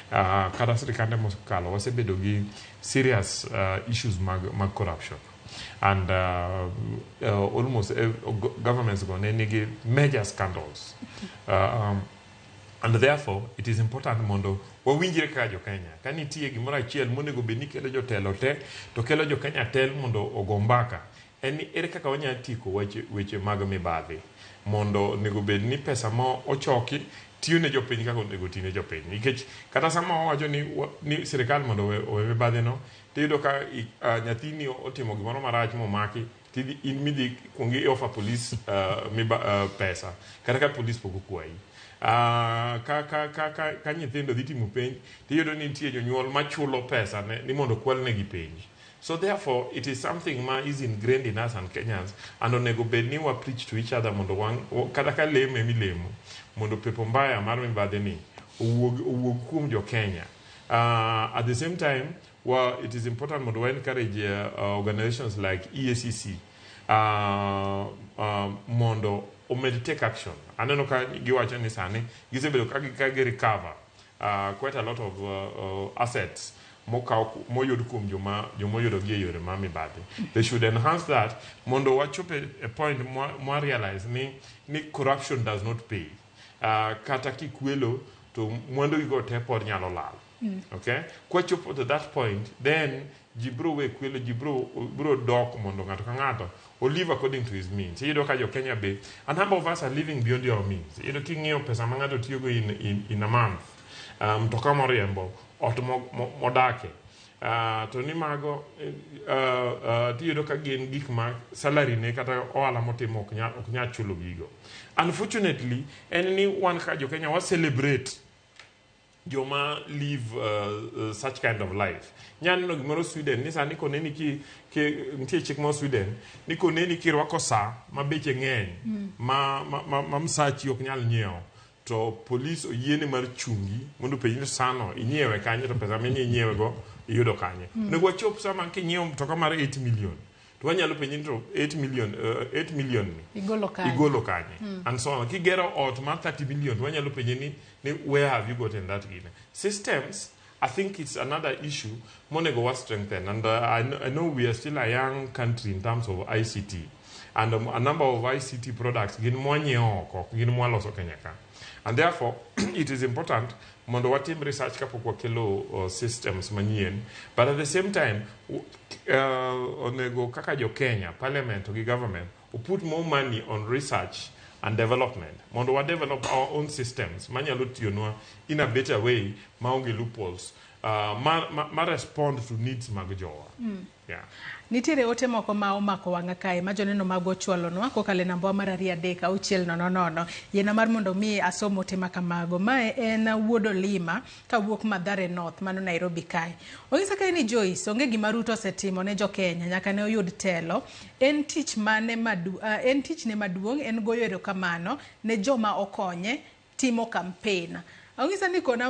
Kada serikande mokalo wasebedo gi serious issues mag corruption. And almost governments go negi major scandals. And therefore, it is important mondo wawinjire ka jo Kenya. Kani tiye gimoro achiel monego bed ni kelo jotelo te, to kelo jo Kenya tel mondo ogombaka. Ere kaka wanya tiko weche mag mibadhi. Mondo nego bed ni pesa ma ochoki tiyo ne jopiny kaka onego tine jopiny. Nikech kata sama wacho ni serikal mondo owe mibadhi no, tiyudo ka nyathini otimo gimoro marach momaki, in midhi kuongi offer police pesa. Kata ka police poko kwayi. Ka nyithindo dhi timo penj tiyudo ni nitie jonyuol machulo pesa ni mondo kwalnegi penj. So therefore it is something ma is ingrained in us and Kenyans, and onego bed ni wa preach to each other mondo kata ka lemo milemo mondo pepo mbaya mar mibadhi ni owuog kuom jo Kenya. At the same time, it is important mondo we encourage organizations like EACC mondo omed take action. Aneno ka giwacho ni sani gisebedo ka gi recover quite a lot of assets moyud kum jomoyudo gi yore ma mibadhi. They should enhance that mondo wachope a point more realize ni corruption does not pay. Kata kikwelo to mwandu go te por nyalo lal. Okay? Kwachopo to that point, then jibro we kwelo jibro dok mondo ngato ka ngato or live according to his means. You know, Kenya Bay, a number of us are living beyond your means. You know, king yo pesa mangato tiyogo in a month. Toka moriembo or to modake. To ni mago tiyo ka gen gik ma salary ne kata oala motimo ok nya chulo gigo. Unfortunately, anyone ka jo Kenya was celebrate Joma live such kind of life. Nyan no gimoro Sweden, nisa niko neni ki ntie chik mo Sweden, niko neni ki rwako sa, ma beche ngeny, ma msachi ok nyal nyeo. To police o yene mar chungi, mundu pe yine sano, inyewe kanye, to pesa menye inyewe go, iyudo kanye. Nego chop sa man ki nyeo mtoka mara 8 million. To wanyalo pe yine to 8 million ni. Igolo kanye. And so on. Ki gero out ma 30 million, to wanyalo pe yine where have you gotten that in? Systems, I think it's another issue. Monego was strengthened. And I know we are still a young country in terms of ICT. And a number of ICT products, and therefore, it is important mondo watim research kapokwa kelo systems manien. But at the same time, onego kaka jo Kenya, parliament or government, will put more money on research and development. Mondo wa develop our own systems. In a better way, maungi loopholes. Ma respond to needs mag jowa. Yeah. Nitiere ote moko ma omako wanga kae ma joneno mago chwalonwa kokale namba mar 3-6-000 yena mar mondo mi asomo ote makamago. Mae en wuodo Lima ka wuok Mathare North mano Nairobi kae. Ongisa kae ni Joyce onge gima Ruto osetimo ne jo Kenya nyaka ne oyud telo. En tich ne maduong' en goyo erokamano ne joma okonye timo campaign. Ongisa ni kon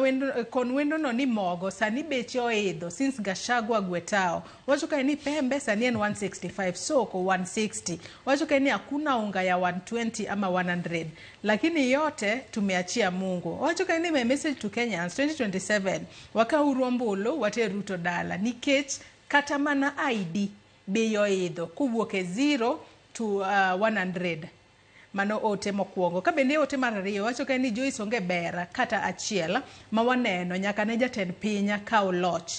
wendo no ni mogo sani beche oidho since Gachagua Gwetao. Wacho kae ni pembe sani en 165, soko 160. Wacho kae ni hakuna unga ya 120 ama 100. Lakini yote tumeachia Mungu. Wacho kae ni message to Kenyans 2027. Waka uruombolo wate Ruto dala. Nikech kata mana ID beyo oidho kuwuoke 0 to 100. Mano ote mokwongo. Ka bende ote mar ariyo wacho kae ni Joyce onge bera kata achiel ma waneno nyaka ne jatend pinya kao loch.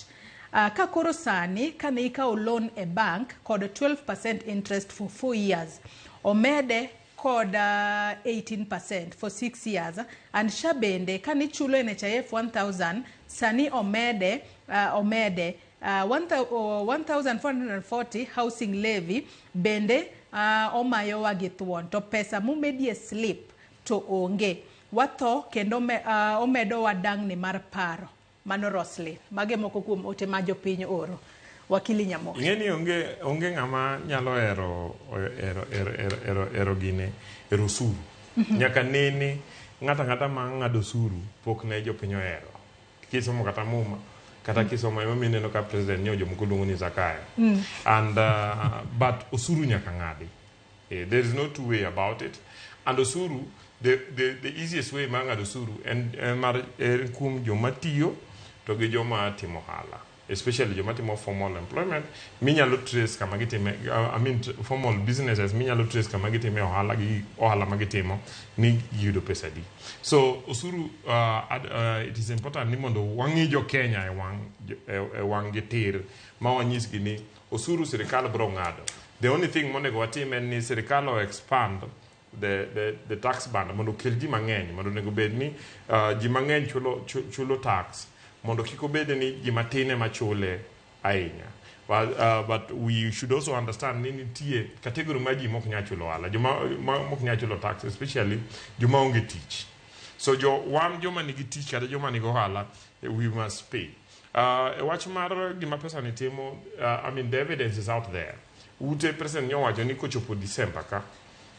Ka koro sani kane ikao loan e bank kod 12% interest for 4 years. Omede kod 18% for 6 years. And shabende kani chulo NHIF 1,000 sani omede 1,440 housing levy bende omayo wagithuon to pesa mumedie slip to onge watho kendo omedo wadang ni mar paro mano Roslyn mage moko kuom ote ma jopiny oro. Wakili Nyamori ngeni onge ngama nyalo ero gine ero suru nyaka nene ngata ma ngado suru pok ne jopiny ero kisomo kata muma kata kisomo emamine no ka president nyojo mukuluongo ni Zakaya. And but osuru nyaka ngadi. There is no two way about it. And osuru, the easiest way mangado osuru and kum joma tiyo to gi joma timo hala, especially joma timo formal employment. Minyalo trace kama gitime, formal businesses minyalo trace kama gitime ohala magitimo ni yudo pesa di. So osuru it is important ni mondo wangi jo Kenya e wang gitir ma wanyis gini osuru sirikal bro ngado. The only thing monego watim en ni sirikal o expand the tax band mondo kel ji mang'eny mondo nego bed ni ji mang'eny chulo tax mondo kiko bed ni ji matine machule ahinya. But we should also understand ni nitie category ma ji mok nya chulo ala, mok nya chulo tax, especially joma onge tich. So joma nigi tich kata joma nigi ohala, we must pay. Wach mar gima pesa ni timo, the evidence is out there. Ute president nyowacho ni kochopo December ka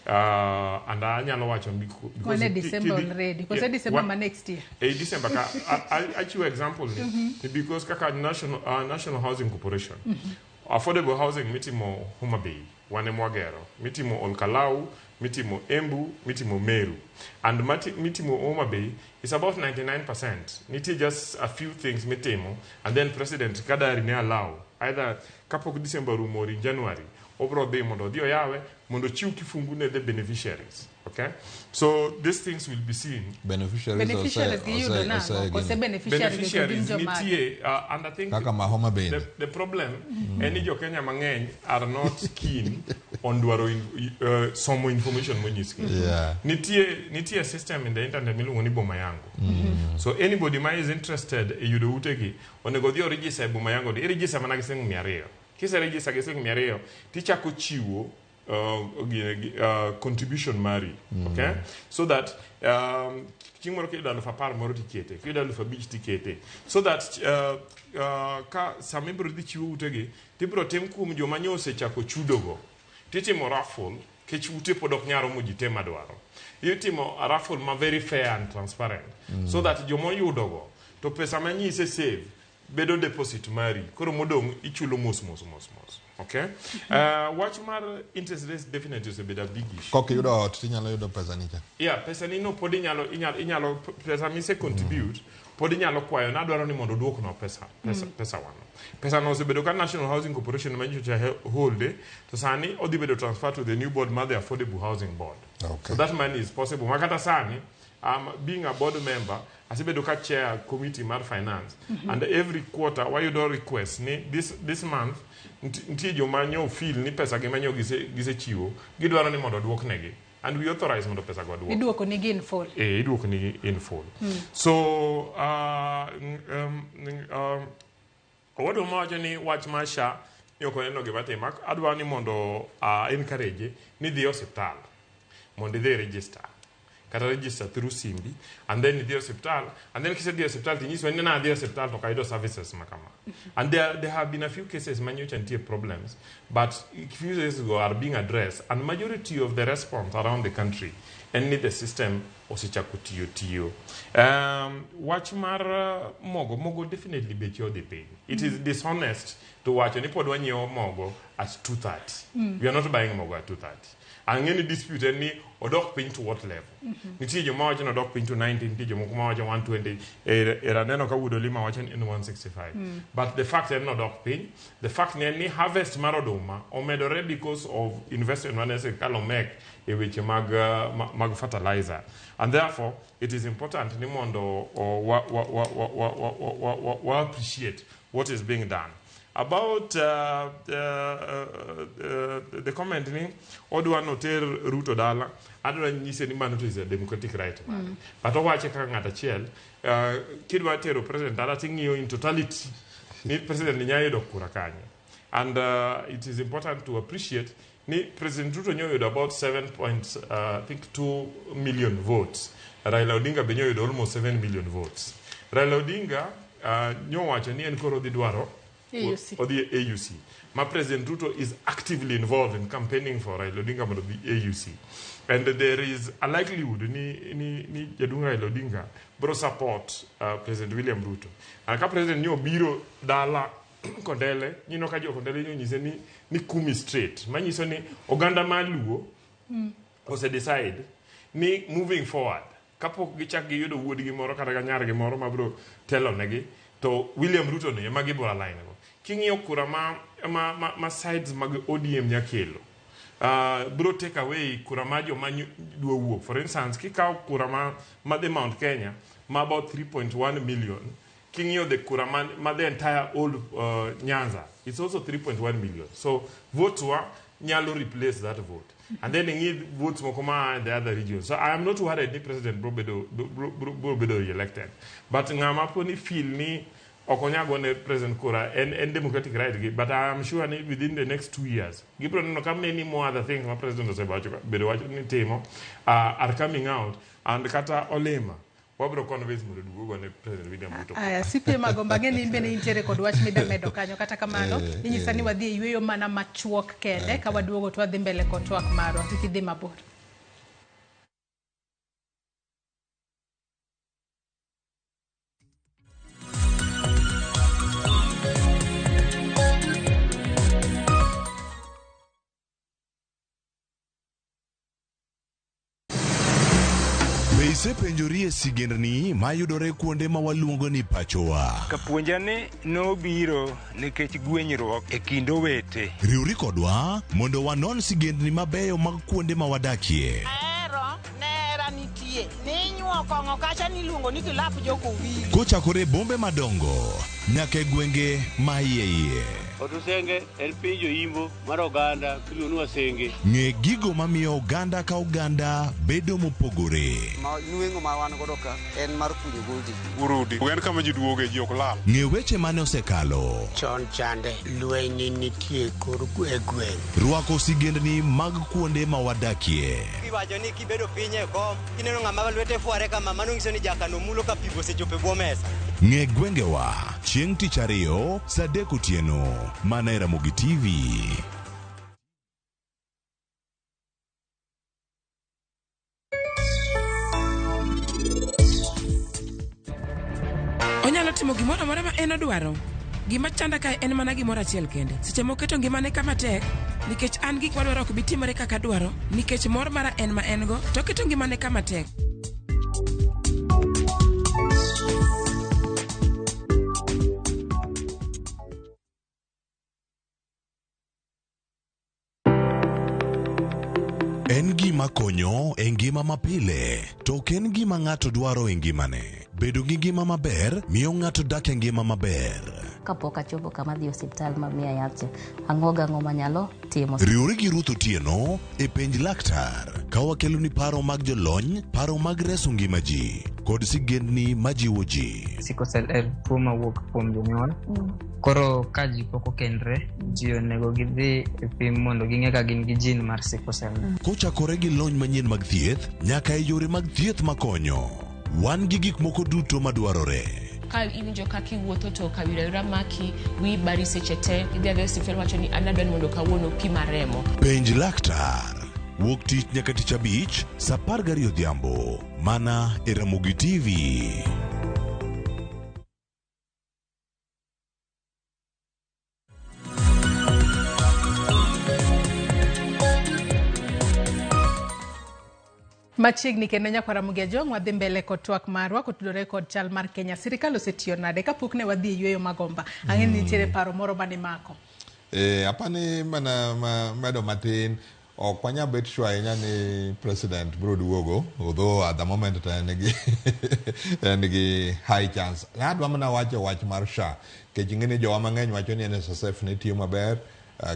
and anyalo wacho because December already because December ma next year December ka I choose example ni because kaka National Housing Corporation affordable housing mitimo Homa Bay wane mwagero mitimo Olkalau mitimo Embu, mitimo Meru. And mitimo Homa Bay is about 99%. Niti just a few things mitimo, and then President Kadari ne allow, either kapok December or in January, obro de mondo dio yawe, mondo chiu kifungu ne the beneficiaries. Okay? So these things will be seen. Beneficiaries Beneficiaries nitie, and I think the problem, any jo Kenya mangeny are not keen on duaro some information moniski. Yeah. Nitie system in the internet milungo ni boma yangu. So anybody who is interested yudo utegi onego dhi register boma yangu di register mana giseng 200. Kisa register giseng 200 tichako chiwo contribution mari, okay? So that chingmoro kida lufa par moro tikete, kida lufa beach tikete, so that ka samembro di chiwo utegi tibro tem kum joma nyose chako chudogo titimo raffle ke chute podok nyaro mujite madwaro yitimo a raffle ma very fair and transparent, so that jomo yudogo to pesa manyise save bedo deposit mari koro modong ichulo mos. Okay? Watch mar interest rates definitely is a bit a big issue. Koki yudo tinyalo yudo pesa nicha. Yeah, pesa nino podi inyalo pesa mi se contribute podi inyalo kwayo na dwaro ni mondo duok no pesa wano. Pesa no se bedo ka National Housing Corporation manyo cha hold to sani odi bedo transfer to the new board ma the Affordable Housing Board. Okay. So that money is possible. Makata sani being a board member asibedo ka chair committee mar finance, and every quarter why you don't request ni this month nti jo manyo feel ni pesa ge manyo gise chiwo gidwaro ni mondo duok negi, and we authorize mondo pesa go duok iduoko nigi in full. Iduoko nigi in full. So odo mawacho ni wach masha yoko eno ge batema adwa ni mondo encourage ni dhi hospital mondo dhi register kata register through Simbi, and then the hospital, and then kisa the hospital tinis when na the hospital to kaido services makama. And there have been a few cases managed and problems, but a few years ago are being addressed, and majority of the response around the country and need the system osichakutiyo. Watch mar mogo definitely bet you the pain. It is dishonest to watch any podwanyo mogo at 2:30. We are not buying mogo at 2:30. And any dispute any odok pin to what level? Niti jo margin odok pin to 19, niti jo margin 120, era neno ka wudo lima watching in 165. But the fact that no odok pin, the fact that any harvest marodoma or medore because of investment manese kalomek which mag fertilizer. And therefore it is important ni mondo or appreciate what is being done. About the comment ni odwa noter Ruto dala adwa nyise ni mano is a democratic right man. But owache kaka ngata chiel kidwa tero president dala tingiyo in totality ni president ni nyayo kura kanye. And it is important to appreciate ni President Ruto nyoyo about 7.2 million votes. Raila Odinga be nyoyo almost 7 million votes. Raila Odinga nyowacho ni en koro di dwaro or the AUC. My President Ruto is actively involved in campaigning for Raila Odinga for the AUC. And there is a likelihood ni Jadunga Raila Odinga bro support President William Ruto. And President nyo biro dala kondele, nino kajo kondele nyo nyise ni kumi straight. Manyiso ni Oganda Maluo ose decide ni moving forward. Kapo gichak gi yudo wuod gi moro kata nyar gi moro mabro telo negi to William Ruto ne magi bora line go. Kingiyo kura ma sides mag ODM nyakelo. Bro take away kura majo dua wuok. For instance, kikaw kura ma the Mount Kenya ma about 3.1 million. Kingiyo the kura ma the entire old Nyanza. It's also 3.1 million. So votes wa nyalo replace that vote. And then they need votes mokoma in the other regions. So I am not worried the President Brobedo elected. But ngamapo ni feel ni Okonyago ne President Kura and democratic right, but I am sure within the next 2 years, Gibron no come many more other things my President Temo are coming out, and Kata Olema. Wabro convince mo dugo ne President William Ruto. Aya CPA Magomba geni mbene intere kod wach medo kanyo kata kamano inyisani wadhi yweyo mana machuok kende ka waduogo to wadhi mbele kod twak marwa tikidhi mabor. Isepenjori e sigendni mayudore kuonde ma waluongo ni pachowa. Kapuonjani nobiro nikech gwenyruok e kind owete. Riwri kodwa mondo wanon sigendni mabeyo mag kuonde ma wadakie. Nera nitie. Ninyuo kongo kacha niluongo ni kilap joko wili. Kochakore bombe madongo nyaka e gwenge ma iye. Otusenge en piny joimbo mar oganda kiluonu wasenge. Ng'e gigo mamiyo oganda ka oganda bedo mopogore. Nueng'o ma wan godo ka en mar kunyo goji. Urudi. En kama ji duoge ji ok lal. Ng'e weche mane osekalo. Chon chande lweny nitie kor e gweng'. Rwako sigendni mag kuonde ma wadakie. Iwacho ni kibedo piny e kom, kineno ng'ama lwete fuare kama, mano nyiso ni jakano mulo ka pigo osechopo e bwo mesa. Ng'e gwengewa chieng' tich ariyo saa 3 otieno mana e Ramogi TV. Onyalo timo gimoro amora ma en odwaro. Gima chanda kae en mana gimoro achiel kende. Seche moketo ngimane kama tek, nikech an gik madwaro ok bi timore kaka dwaro, nikech mor mara en ma en go, to keto ngimane kama tek. En gima konyo e ngima mapile, to ok en gima ng'ato dwaro e ngimane. Bedo gi ngima maber miyo ng'ato dak e ngima maber. Kapok achopo kama dhi osiptal mamiya yath, ang'o manyalo timo. Riwri gi Ruth Otieno e penj laktar, ka wakelo ni paro mag jolony, paro mag reso ngima ji, kod sigendni majiwo ji. Sickle cell en tuo mawuok kuom jonyuol. Koro ka ji pok okendre, ji onego gidhi e pim mondo ging'e ka gin gi jin mar sickle cell. Kochakore gi lony manyien mag thieth, nyaka e yore mag thieth makonyo. Wan gi gik moko duto madwarore. Ka iwinjo kaka iwuotho to kawira maki wi bari seche te, idhi adhi osiptal wacho ni adwa ni mondo kawuono pima remo. Penj laktar. Wuok tich nyaka tich abich, saa 12 odhiambo, mana e Ramogi TV. Machiegni kendo nyaka Ramogi Ajong' wadhi mbele kod twak marwa kotudore kod chal mar Kenya. Sirikal osetiyo nade kapok ne wadhi yweyo Magomba. Ang'e ni nitiere paro moro mane mako. Apani mana medo matin ok wanya bet sure ahinya ni president bro duogo, although at the moment en gi high chance. Adwa mana wacho wach mar SHA, kech ing'e ni jowa mang'eny wacho ni NSSF ne tiyo maber,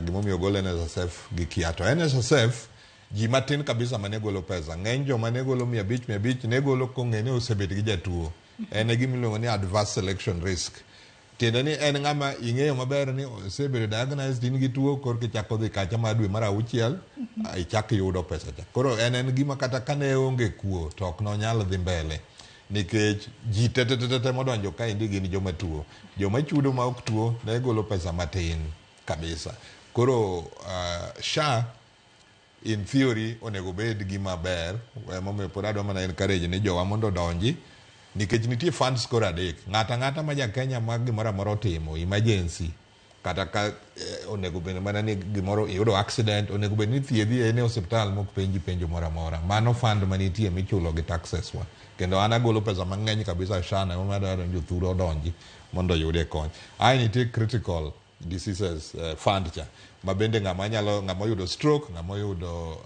gimomiyo golo NSSF gi kia. To NSSF ji matin kabisa mane golo pesa. Ng'eny jo mane golo 500 ne golo kong'e ni osebet gi jatuo. En gimiluongo ni adverse selection risk. Tiende ni en ng'ama ing'eyo maber ni osebedo diagnosed in gi tuo, kor kichako dhi kacha mar dwe mar 6 ichak yudo pesa cha. Koro en gima kata kane onge kuo to ok nonyal dhi mbele, nikech ji tete modonjo ka indi gin joma tuo. Joma chudo ma ok tuo ne golo pesa matin kabisa. Koro SHA in theory onego bed gima ber, momiyo pod adwa mana encourage ni jowa mondo donji, nikech nitie funds koro 3. Ng'ata ma ja Kenya ma gimoro amora timo emergency, kata ka onego bed mana ni gimoro iyudo accident, onego bed ni thiedhi e osiptal mok penji penjo moro amora. Mano fund manitie michulo gi taxes wa. Kendo an agolo pesa mang'eny kabisa SHA, na madwaro jothuro odonji mondo yude kony. Ai nitie critical diseases fund cha, ma bende ng'ama yudo stroke, ng'ama yudo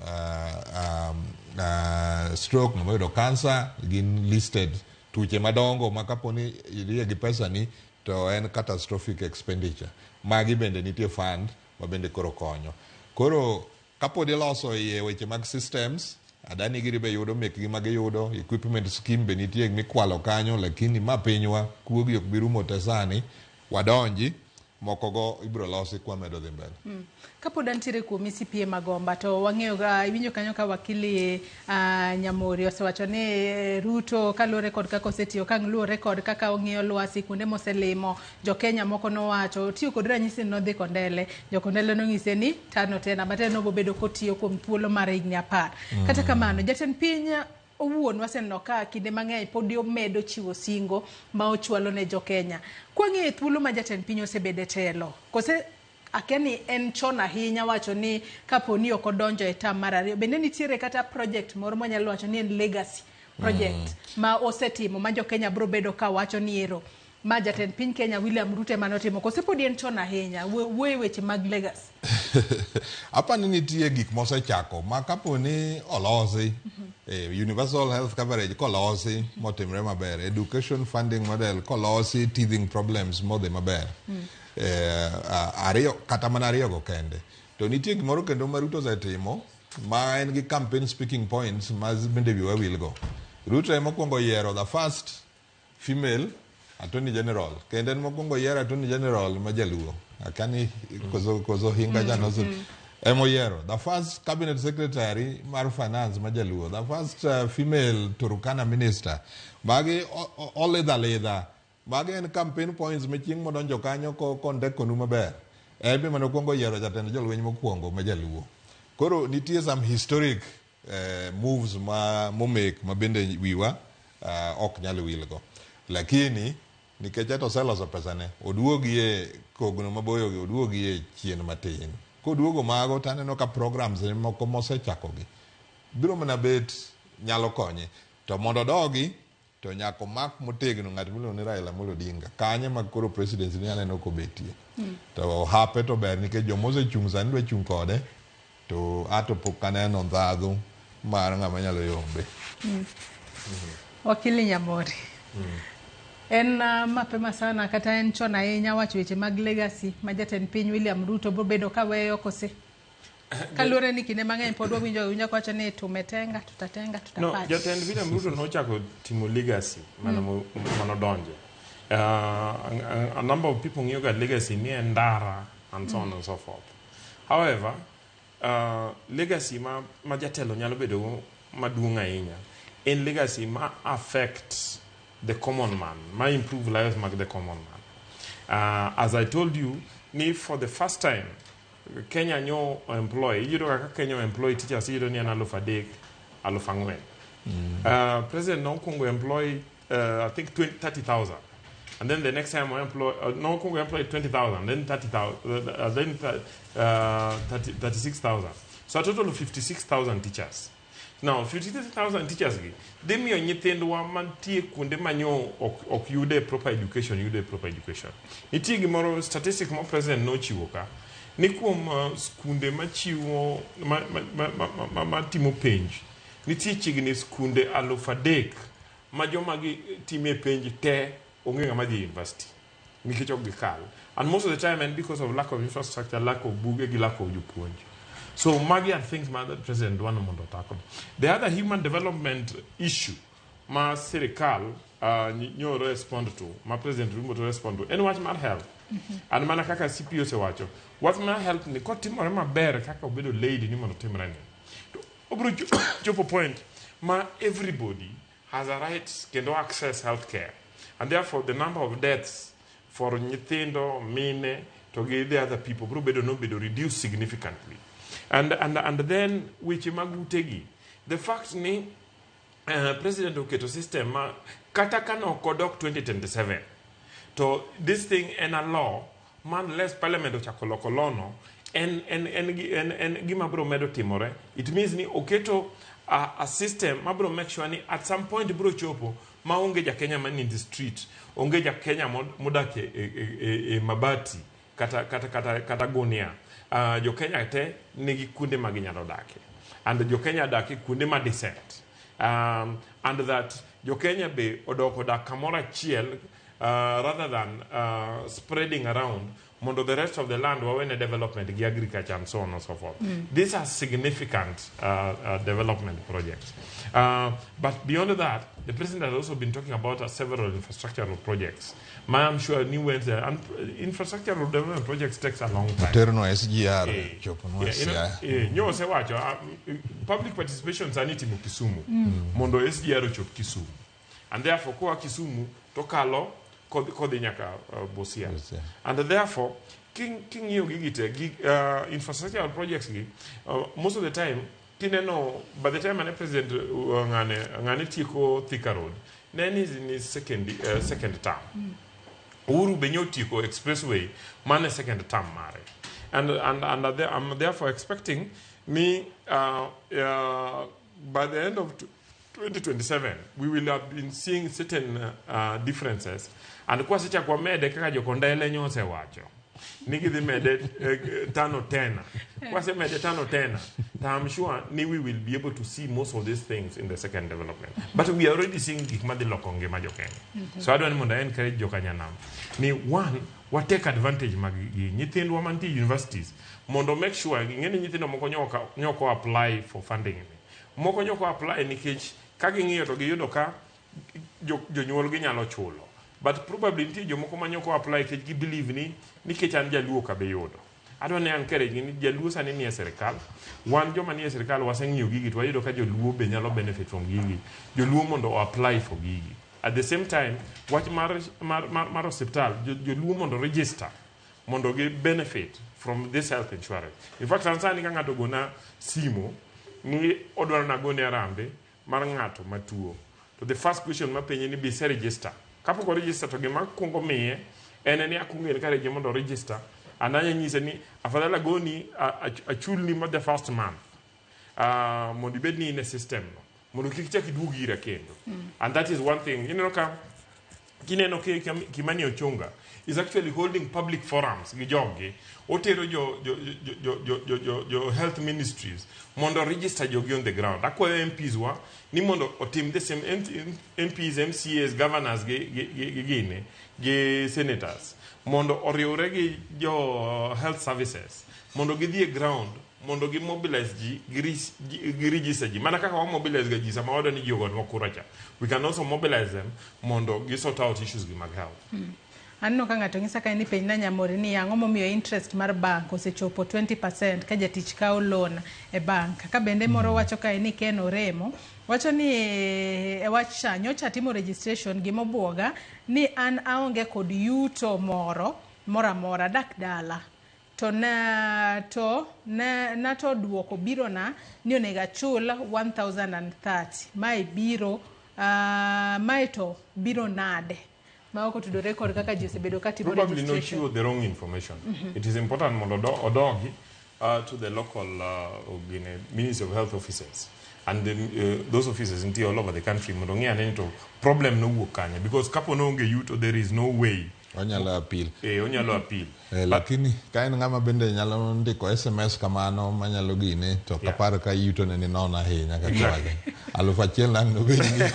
stroke, ng'ama yudo cancer, gin listed tuche madongo ma kaponi irie gi pesa ni to en catastrophic expenditure. Magi bende nitie fund ma bende koro konyo. Koro kapodi loso iye weche mag systems, adani giri be yudo mekgi magiyudo, equipment scheme be nitie mikwalo kanyo, lakini ma pinywa kuogi ok birumo tesani, wadonji moko go ibro losi kwa medo dhi mbele. Kapod antiere kuom CPA Magomba, to wang'eyo iwinjo kanyo ka wakili Nyamori osewacho ni Ruto kalure kod kaka osetiyo, luore kod kaka ong'iyo lwasi kuonde moselimo, jo Kenya moko nowacho tiyo kod ranyisi nodhi Kondele, jo Kondele nong'ise ni tano tena, bate no bobedo kotiyo kuom thuolo mar higni 10. Kata kamano jatend piny owuon waseneno ka kinde mang'eny pod omedo chiwo singo ma ochwalo ne jo Kenya. Kwang'e thuolo ma jatend piny osebede telo, kose akeni en chon ahinya wacho ni kaponi ok odonjo e tam mar 2, bende nitiere kata project moro manyalo wacho ni en legacy project ma osetimo ma jo Kenya bro bedo ka wacho ni ero ma jatend piny Kenya William Ruto manotimo koso pod en chon ahinya weche mag legacy. Apani nitie gik mosechako ma kapo ni olosi universal health coverage kolosi motimre maber, education funding model kolosi, teething problems modhi maber. Ariyo kata mana ariyo go kende. To nitie gimoro kendo ma Ruto osetimo ma en gi campaign speaking points ma bende biwa wilgo. Ruto ema mokwongo yiero the first female Attorney General. Kendo en mokwongo yiero Attorney General ma jaluo. Akani kozo hinga janoso. Emo yiero the first cabinet secretary mar finance ma jaluo. The first female Turkana minister. Magi oledha. Magi en campaign points me chieng modonjo kanyo kondeko nu maber. Ebe manokwongo yiero jatend jolweny mokwongo ma jaluo. Koro nitie some historic moves momake ma bende wiwa ok nyalo wilgo. Lakini nikech eto seloso pesane oduogie kogno maboyogi, oduogie chien matin. Koduogo mago taneno ka programs moko mosechakogi biro mana bet nyalo konye. To mondo dogi to nyako mak motegno ng'at miluongo ni Raila Amolo Odinga kanye ma koro presidency ni aneno kobetie. To hape to ber nikech jomosechung' sani dwa chung' kode to ato pok aneno ndhadhu mar ng'ama nyalo yombe. Wakili Nyamori. En mapema sana kata en chon ahinya wacho weche mag legacy ma jatend piny William Ruto bro bedo ka weyo kose. Kalure ni kinde mang'eny pod winjo kwacho ni tumetenga tutatenga tutapata. No, jatend William Ruto nochako timo legacy manodonje. A number of people knew that legacy ni ndara and so on and so forth. However, legacy ma jatelo nyalo bedo maduong' ahinya en legacy ma affect the common man, ma improve lives mag the common man. As I told you, ni for the first time Kenya nyo employ, you know Kenya employ teachers you don't ni analofadek alofangwen. President no Congo employ I think 30,000. And then the next time I employ no Congo employ 20,000, then 30,000, then 36,000. So a total of 56,000 teachers. Now, 56,000 teachers, they may nyitendwa mantie kunde manyo ok yude proper education, Iti gimoro statistic mo president no chiwoka. Ni kuom skunde machiwo matimo penj. Nitie chigni skunde 3,000 ma joma time penj te onge ng'ama dhi university. Nikech ok gikal. And most of the time, and because of lack of infrastructure, lack of buge gi lack of jopuonj. So magi are things ma the president want to tackle. The other human development issue ma serikal nyo respond to, ma president rumo to respond to, and what might help. And mana kaka CPA se wacho, what might help ni kotimore maber kaka obedo lady ni mondo timre ni. Obro chopo point ma everybody has a right kendo access healthcare. And therefore the number of deaths for nyithindo, mine, to give the other people, bro bedo no bedo reduced significantly. And then which magutegi the fact ni president oketo system kata kano kodok 2027 to this thing in a law man less parliament ochako loko lono en gima bro medo timore. It means ni oketo a system ma bro make sure ni at some point bro chopo ma onge ja Kenya man in the street, onge ja Kenya modake mabati kata gonia. Jo Kenya te nigi kunde maginyalo dake, and jo Kenya dake kunde ma decent, and that jo Kenya be odoko dak kamora chiel rather than spreading around mondo the rest of the land wawen development gi agriculture and so on and so forth. These are significant development projects, but beyond that the president has also been talking about several infrastructural projects. I'm sure new ones and infrastructural development projects takes a long time. Nyo se wacho public participation saniti mu Kisumu. Mondo SGR chop Kisumu. And therefore kwa Kisumu tokalo kodi nyaka Busia. And therefore king yo gigite infrastructural projects most of the time tineno by the time an president ngane tiko Thika Road then is in his second term. Uru Benyotiko Expressway, man second term mare. And I'm therefore expecting me by the end of 2027 we will have been seeing certain differences and kwa sicha kwa mede kaka jokondele nyose wacho nigi the mede tano tena kwa se mede tano tena I'm sure we will be able to see most of these things in the second development but we are already seeing gikmadi lokonge majo Kenya so I don't want to encourage jokanyanam ni one what take advantage magi nyithindwa manti universities mondo make sure ngene nyithindo moko nyoko apply for funding moko nyoko apply nikech kagi ngiyo to giyudo ka jonyuol gi nyalo chulo but probably ntie jomoko manyoko apply kech gi believe ni nikech an jaluo ka be yudo adone encourage ni jaluo sani ni serikal wan joma ni serikal waseng'iyo gigi to wayudo ka joluo be nyalo benefit from gigi joluo mondo apply for gigi at the same time wach mar hospital joluo mondo register mondo gi benefit from this health insurance in fact ansani ka ng'ato gona simo ni odwaro na gone arambe mar ng'ato matuo to the first question ma penye ni be se register kapoko register to gima kungo miye en ni akung'ere ka reje mondo register ananya nyise ni afadhala goni achulni ma the first month mondo ibed ni in a system no mondo kik chak iduogi ira kendo and that is one thing you know ka kineno Kimani Ochunga is actually holding public forums gi jogi otero jo health ministries mondo register jogi on the ground akwayo MPs wa ni mondo otim the same MPs MCAs governors gi senators mondo oriwre gi jo health services mondo gidhi e ground mondo gi mobilize gi register ji mana kaka wa mobilize ga ji sama wado ni jogo wakuracha we can also mobilize them mondo gi sort out issues gi mag health Anno ka ng'ato ng'isa ka ni piny na Nyamori ni ang'o momiyo interest mar bank osechopo 20% ka jatich kawo loan e bank ka bende moro wacho ka ni Ken Oremo wacho ni e wach nyocha timo registration gi mobuoga ni an aonge kod yuto mora dak dala to na to duoko biro na ni onega chul 1030 mai biro mai to biro nade maoko to record kaka jese bedo kati probably no show the wrong information it is important mondo odogi to the local Ministry of Health officers and those officers in all over the country mondo ngi anento problem no wuok kanya because kapo no nge yuto there is no way onyalo appeal onyalo appeal lakini ka en ng'ama bende nyalo ndiko SMS kamano manyalo gine to kapar ka yuto ne ni nona ahinya ka kwaga alufu achiel lang no gini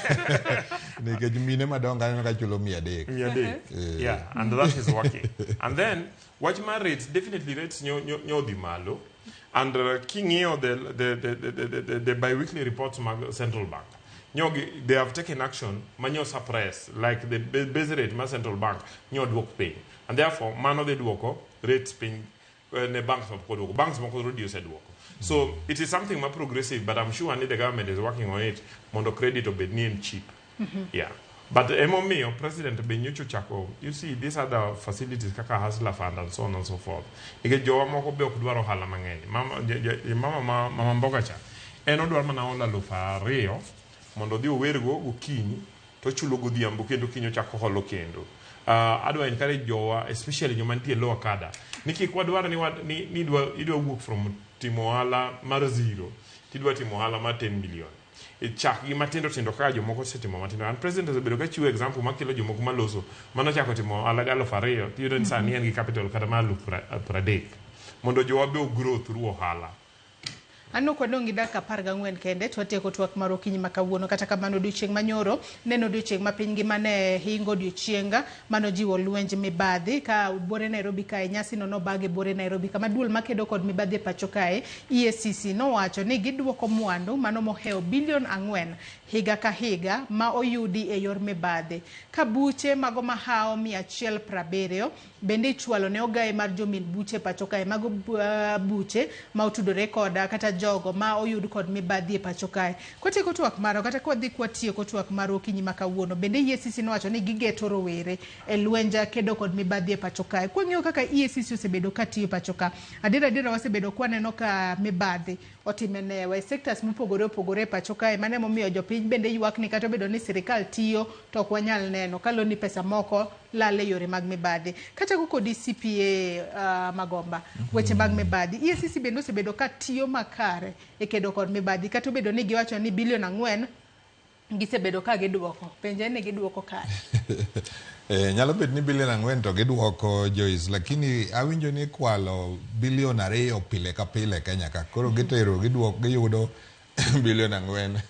nikech mine madongo aneno ka chulo 300 yeah and that is working and then watch my rates definitely rates nyodhi malo and king'iyo the bi-weekly reports mag central bank they have taken action manyo suppress like the base rate ma central bank duok piny and therefore mano de duoko rates piny ne banks moko reduce duoko so it is something more progressive but I'm sure the government is working on it mondo credit obed ni cheap yeah but emomiyo president benyocho chako you see these are the facilities kaka Hustler Fund and so on and so forth ike jowa moko be ok dwaro hala mang'eny mama mboga cha en odwaro mana ola 2,000 mondo dhi owergo gokinyi to chulo godhiambo kendo kinyo chako holo kendo adwa encourage jowa especially joma nitie lower kada niki kwa dwaro ni idwa wuok from timo ohala mar zero tidwa timo ohala mar 10 million chak gi matindo kaka jomoko setimo matindo and president osebedo ka chiwo example makelo jomoko maloso mano chako timo ohala 2,000 tiyudo ni sani en gi capital kata mar 30,000 mondo jowa be grow through ohala Anno kwa dongi daka 14 kende twatieko twak maro kinyi makawuono kata kamano odiochieng' manyoro neno odiochieng' ma piny ngimane hingo odiochienga mano jiwo lwenj mibadhi ka bore Nairobi kae nyasi no bage bore Nairobi kama duol makedo kod mibadhi pacho kae EACC nowacho ni giduoko mwandu mano moheo bilion 4 higa ka higa ma oyudi e yor mibadhi ka buche mago mahao 170 bende ichwalo ne ogae mar jomin buche pacho kae mago buche ma otudore koda kata jogo ma oyud kod mibadhi e pacho kae kotieko twak maro kata kodhi kwatieko twak maro kinyi makawuono bende EACC nowacho ni gigeto rowere e lwenja kedo kod mibadhi e pacho kae kwang'iyo kaka EACC osebedo katiyo pacho ka adira wasebedo kwaneno ka mibadhi otimenewa sectors mopogore pacho kae mane momiyo jopiny bende ywak ni kata bedo ni sirikal tiyo to ok wanyal neno kalo ni pesa moko lale yore mag mibadhi kata kodi CPA Magomba weche mag mibadhi EACC bende osebedo ka tiyo makare e kedo kod mibadhi kata bedo ni giwacho ni bilion 4 gisebedo ka giduoko penje ne giduoko kae nyalo bet ni bilion 4 to giduoko Joyce, lakini awinjo ni kwalo bilion 2 pile ka pile Kenya ka koro gitero giduoko giyudo bilion 4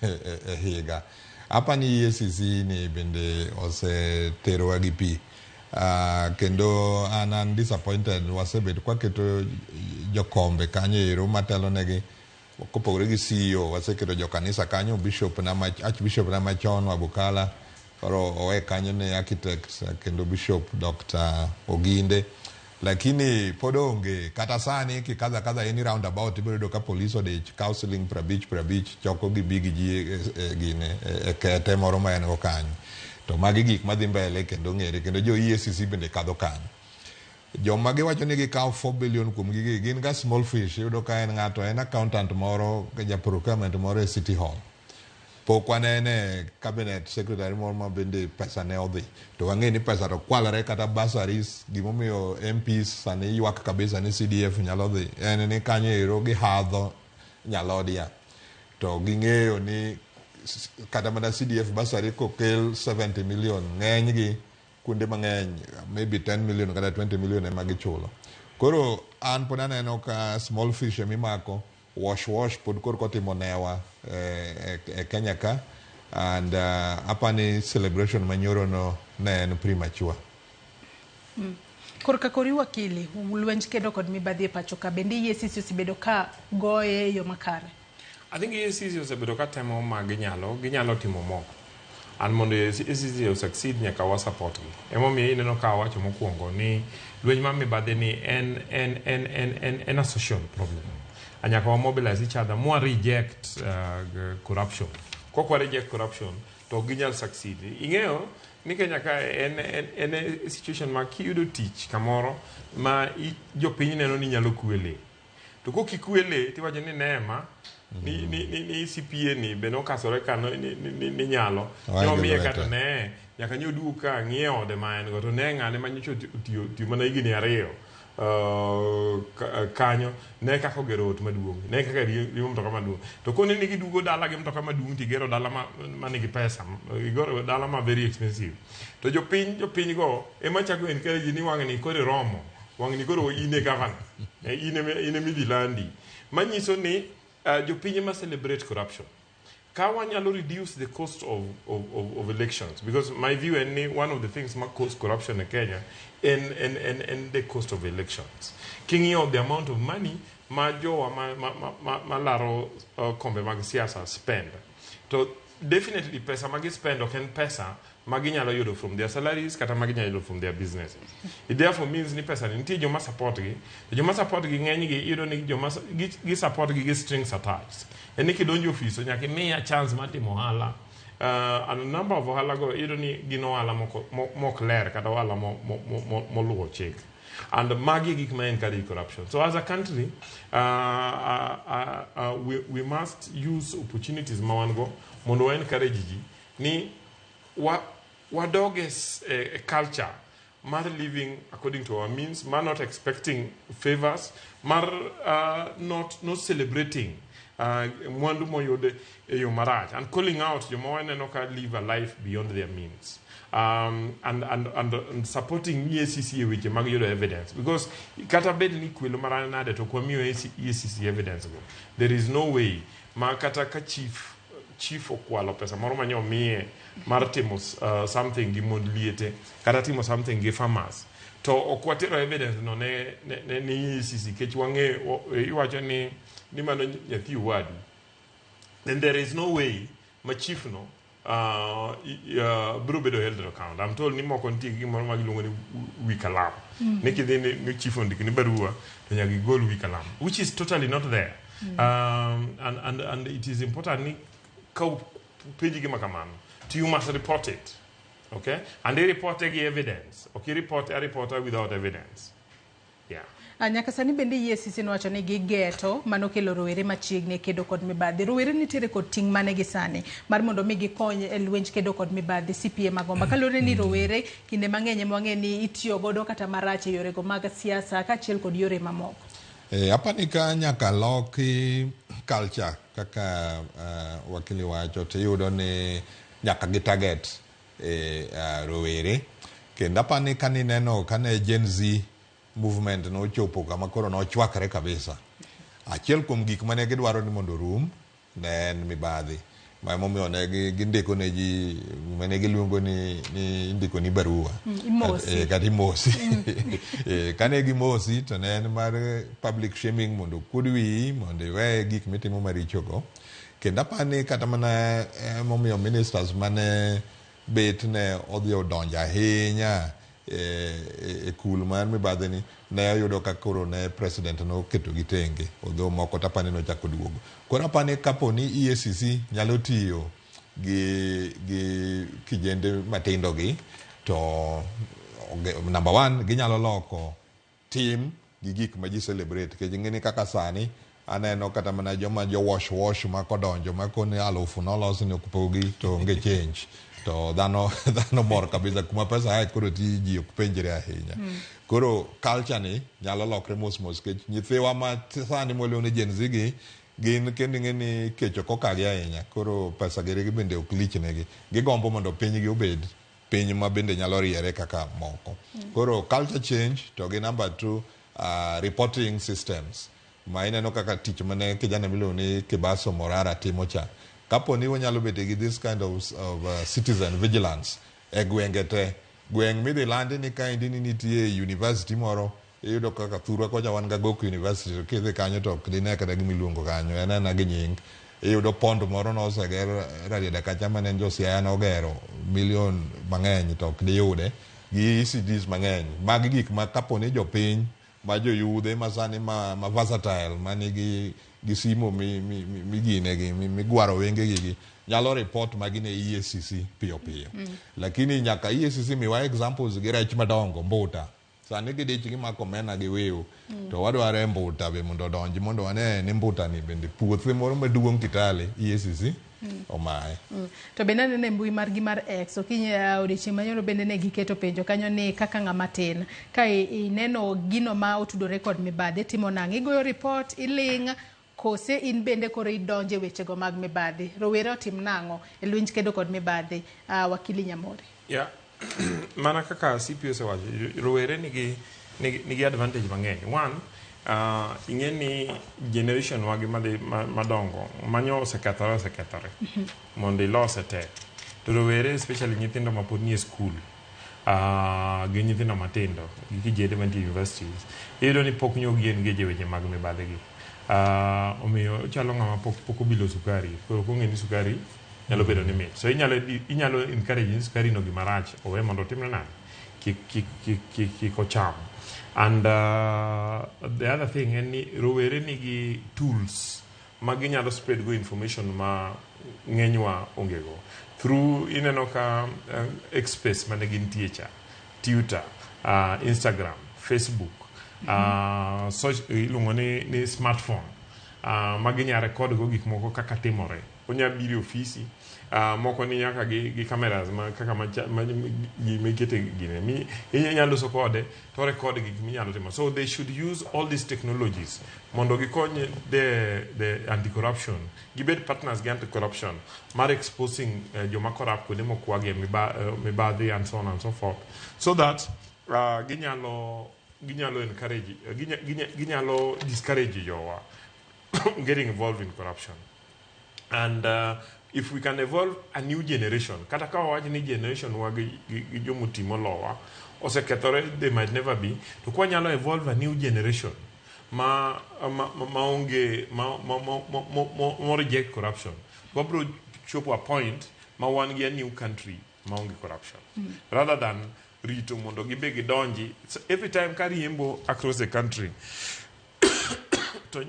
e higa. Hapa ni EACC ni bende osetero gi pi. Kendo an disappointed wasebet kwa keto jokombe kanyo ero matelo negi kopogore gi CEO waseketo jokanisa kanyo Archbishop na machon wa Bukala koro owe kanyo ne architect kendo Bishop Dr. Oginde, lakini pod onge kata sani kikadha any roundabout ibiro ka police odich counseling prabich choko gi bigi ji gine kete moro ma en go kanyo. To magi gik madhi mbele kendo ng'ere kendo jo EACC bende kadho kanyo. Joma giwacho ni gikawo 4 billion kuom gigi gin ga small fish. Yudo ka en ng'ato en accountant moro ja procurement moro e City Hall. Pok wanene cabinet secretary moro ma bende pesa ne odhi. To wang'e ni pesa to kwalre kata bursaries gimomiyo MPs sani ywak kabisa ni CDF nyalo dhi. En ni kanyo ero gihadho nyalodia. To ging'eyo ni kata mana CDF bursary kokel 70 million ng'eny gi kunde mang'eny maybe 10 million kata 20 million ema gichulo. Koro an pod aneno ka small fish emimako wash pod korko timo newa e Kenya ka and apani celebration manyoro no ne en premature. Korka kori wakili lwenj kedo kod mibadhi e pacho ka bende EACC osebedo ka goye yo makare. I think EACC osebedo ka temo ma ginyalo timo moko. And mondo EACC o succeed nyaka wa support gi. Emomiyo ineno ka wacho mokwongo ni lweny ma mibadhi ni en a social problem. Anyaka wa mobilize each other, more reject corruption. Kokwa reject corruption to ginyal succeed. Ing'eyo ni Kenya ka en a situation ma kiyudo tich kamoro ma jopiny neno ni nyalo kwele. To kokikwele tiwacho ni neema ni CPA ni beno kasore kano ni nyalo nyomiye kata ne nyaka nyodu ka ng'iewo de ma en go to ne ng'ane manyocho tiyo mana higni 2 kanyo ne kaka ogero ot maduong' ne kaka riembo mtoka maduong' to kone nigi dugo dala gi mtoka maduong' tigero dala ma nigi pesa igoro dala ma very expensive to jopiny go ema chako encourage ni wang'ni kore romo wang'ni koro ine governor ine midilandi manyiso ni jopiny ma celebrate corruption. Ka wanyalo reduce the cost of elections because my view and one of the things that cause corruption in Kenya and the cost of elections. King of the amount of money majo malaro kombe mag siasa spend. So definitely pesa magi spend ok en pesa maginyalo yudo from their salaries kata maginyalo yudo from their businesses. It therefore means ni pesa nitie joma support gi. Joma support gi ng'eny gi yudo ni joma gi support gi strings attached. Eni kidonjo office nyaka miya chance matimo ohala. And a number of ohala go yudo ni gino ohala mok ler kata ohala moluwo chik. And magi gik ma encourage corruption. So as a country, we must use opportunities mawango mondo encourage ji ni wadoges a culture mar living according to our means, mar not expecting favors, mar not celebrating mwandu moyude eyo marach and calling out joma waneno ka live a life beyond their means. And supporting EACC e weche mag yudo evidence because kata bed ni kwelo marana nade to kwamiyo EACC evidence go. There is no way ma kata ka chief okwalo pesa moro manyo miye mar timo something gi mond liete kata timo something gi farmers to okwatero evidence no ne EACC kech wang'e iwacho ni mano nyathi wadu. Then there is no way ma chief no bro bedo held account. I'm told ni moko ntie gi moro magiluongo ni wikalam. Ne kidhi ni chief ondiki ni barua to nyaka gol wikalam which is totally not there. And it is important ni ka page gi makamano you must report it. Okay? And they report the evidence. Okay, report a reporter without evidence. Yeah. Nyaka sani bende EACC nowacho ni gigeto mano kelo rowere machiegni kedo kod mibadhi. Rowere nitiere kod ting' mane gi sani mar mondo mi gikony e lwenj kedo kod mibadhi CPA Magomba. Kalore ni rowere kinde mang'eny mwang'e ni itiyo godo kata marach e yore go mag siasa kaachiel kod yore mamoko. Apani ka nyaka loki culture kaka wakili wacho tiyudo ni nyaka gi target rowere kendo apani kanineno kane Gen Z movement nochopo kama koro nochwakre kabisa. Achiel kuom gik mane gidwaro ni mondo rum ne en mibadhi ma momiyo ne gindiko ne ji mane giluongo ni indiko ni barua kata imosi kane gimosi to ne en mar public shaming mondo kud wiyi mondo iwe gik mitimo marichogo. Kendo apani kata mana momiyo ministers mane bet ne odhi odonjo ahinya e kul mar mibadhi ni ne oyudo ka koro ne president noketo gi tenge odho moko tapani nochako duogo. Koro apani kapo ni EACC nyalo tiyo gi kijende matindo gi to number one ginyalo loko team gi gik ma ji celebrate ke jingeni kaka sani aneno kata mana joma jo wash ma kodonjo ma koni alufu nolos ni okupogi to onge change to dhano mor kabisa kuma pesa hai koro ti ji ok penjre ahinya. Koro culture ni nyalo lokre mos kech nyithiwa ma sani moleo ni Gen Z gi gin kendi ngeni kecho kokagi ahinya koro pesa gere bende ok lich negi gigombo mondo piny gi obed piny ma bende nyalo riere kaka moko. Koro culture change to gi number 2 reporting systems ma ineno kaka tich mane kijana miluongo ni Kibaso Morara timo cha. Kapo ni wanyalo bete gi this kind of citizen vigilance e gwenge te gweng midhi landi ni ka indi ni nitie university moro iyudo kaka thurwa kocha wan ga Gok University to kidhi kanyo to ok dine kata gimiluongo kanyo en gi nying iyudo pond moro noseger radieda kacha mane jo Siaya nogero milion mang'eny to ok diyude gi ECDs mang'eny mag gik ma kapo ni jopiny ma joyudhe masani ma versatile manigi gisimo migwaro wenge gigi nyalo report magine EACC piyo. Lakini nyaka EACC miwa examples gi rech madongo mbuta sani gidich gimako mena gi wiu to wadware mbuta be mondo donji mondo wane ni mbuta ni bende puothe moro maduong' Kitale EACC omaye. To bende nene mbui margi mar X okinya odiochieng' manyoro bende ne giketo penjo kanyo ni kaka ng'ama tin ka ineno gino ma otudore kod mibadhi timo nang'o igoyo report iling' kose in bende koro idonje wechego mag mibadhi rowere otim nang'o e lweny kedo kod mibadhi wakili Nyamori. Mana kaka CPA osewacho rowere nigi advantage mang'eny. One, ing'eni generation wagi madongo manyo osekethore mondo ilose tek to rowere especially nyithindo mapod nie school gi nyithindo matindo gi kijende mantie universities iyudo ni pok nyogi engage weche mag mibadhi gi omiyo chalo ng'ama pok obilo sukari koro kong'e ni sukari nyalo bedo ni mit so inyalo encourage ni sukari no gimarach owe mondo otimne nade kik ocham. And the other thing en ni rowere nigi tools ma ginyalo spread go information ma ng'enywa ongego through ineno ka X-Space mane gintie cha Twitter, Instagram, Facebook, iluongo ni smartphone ma ginya record go gik moko kaka timore onya biri ofisi moko ni nyaka gi cameras ma kaka mikete gine inyalo so kode to record gik minyalo timo. So they should use all these technologies mondo gikonye the anti-corruption gibed partners gi anti-corruption mar exposing joma corrupt kuonde mokwagi mibadhi and so on and so forth so that ginyalo encourage ginyalo discourage jowa getting involved in corruption. And if we can evolve a new generation kata ka wawaji ni generation wagi jomutimo lowa osekethore they might never be to kwa nyalo evolve a new generation ma reject corruption wabro chopo a point ma wan gi a new country ma onge corruption rather than rito mondo gibe gidonji every time ka riembo across the country to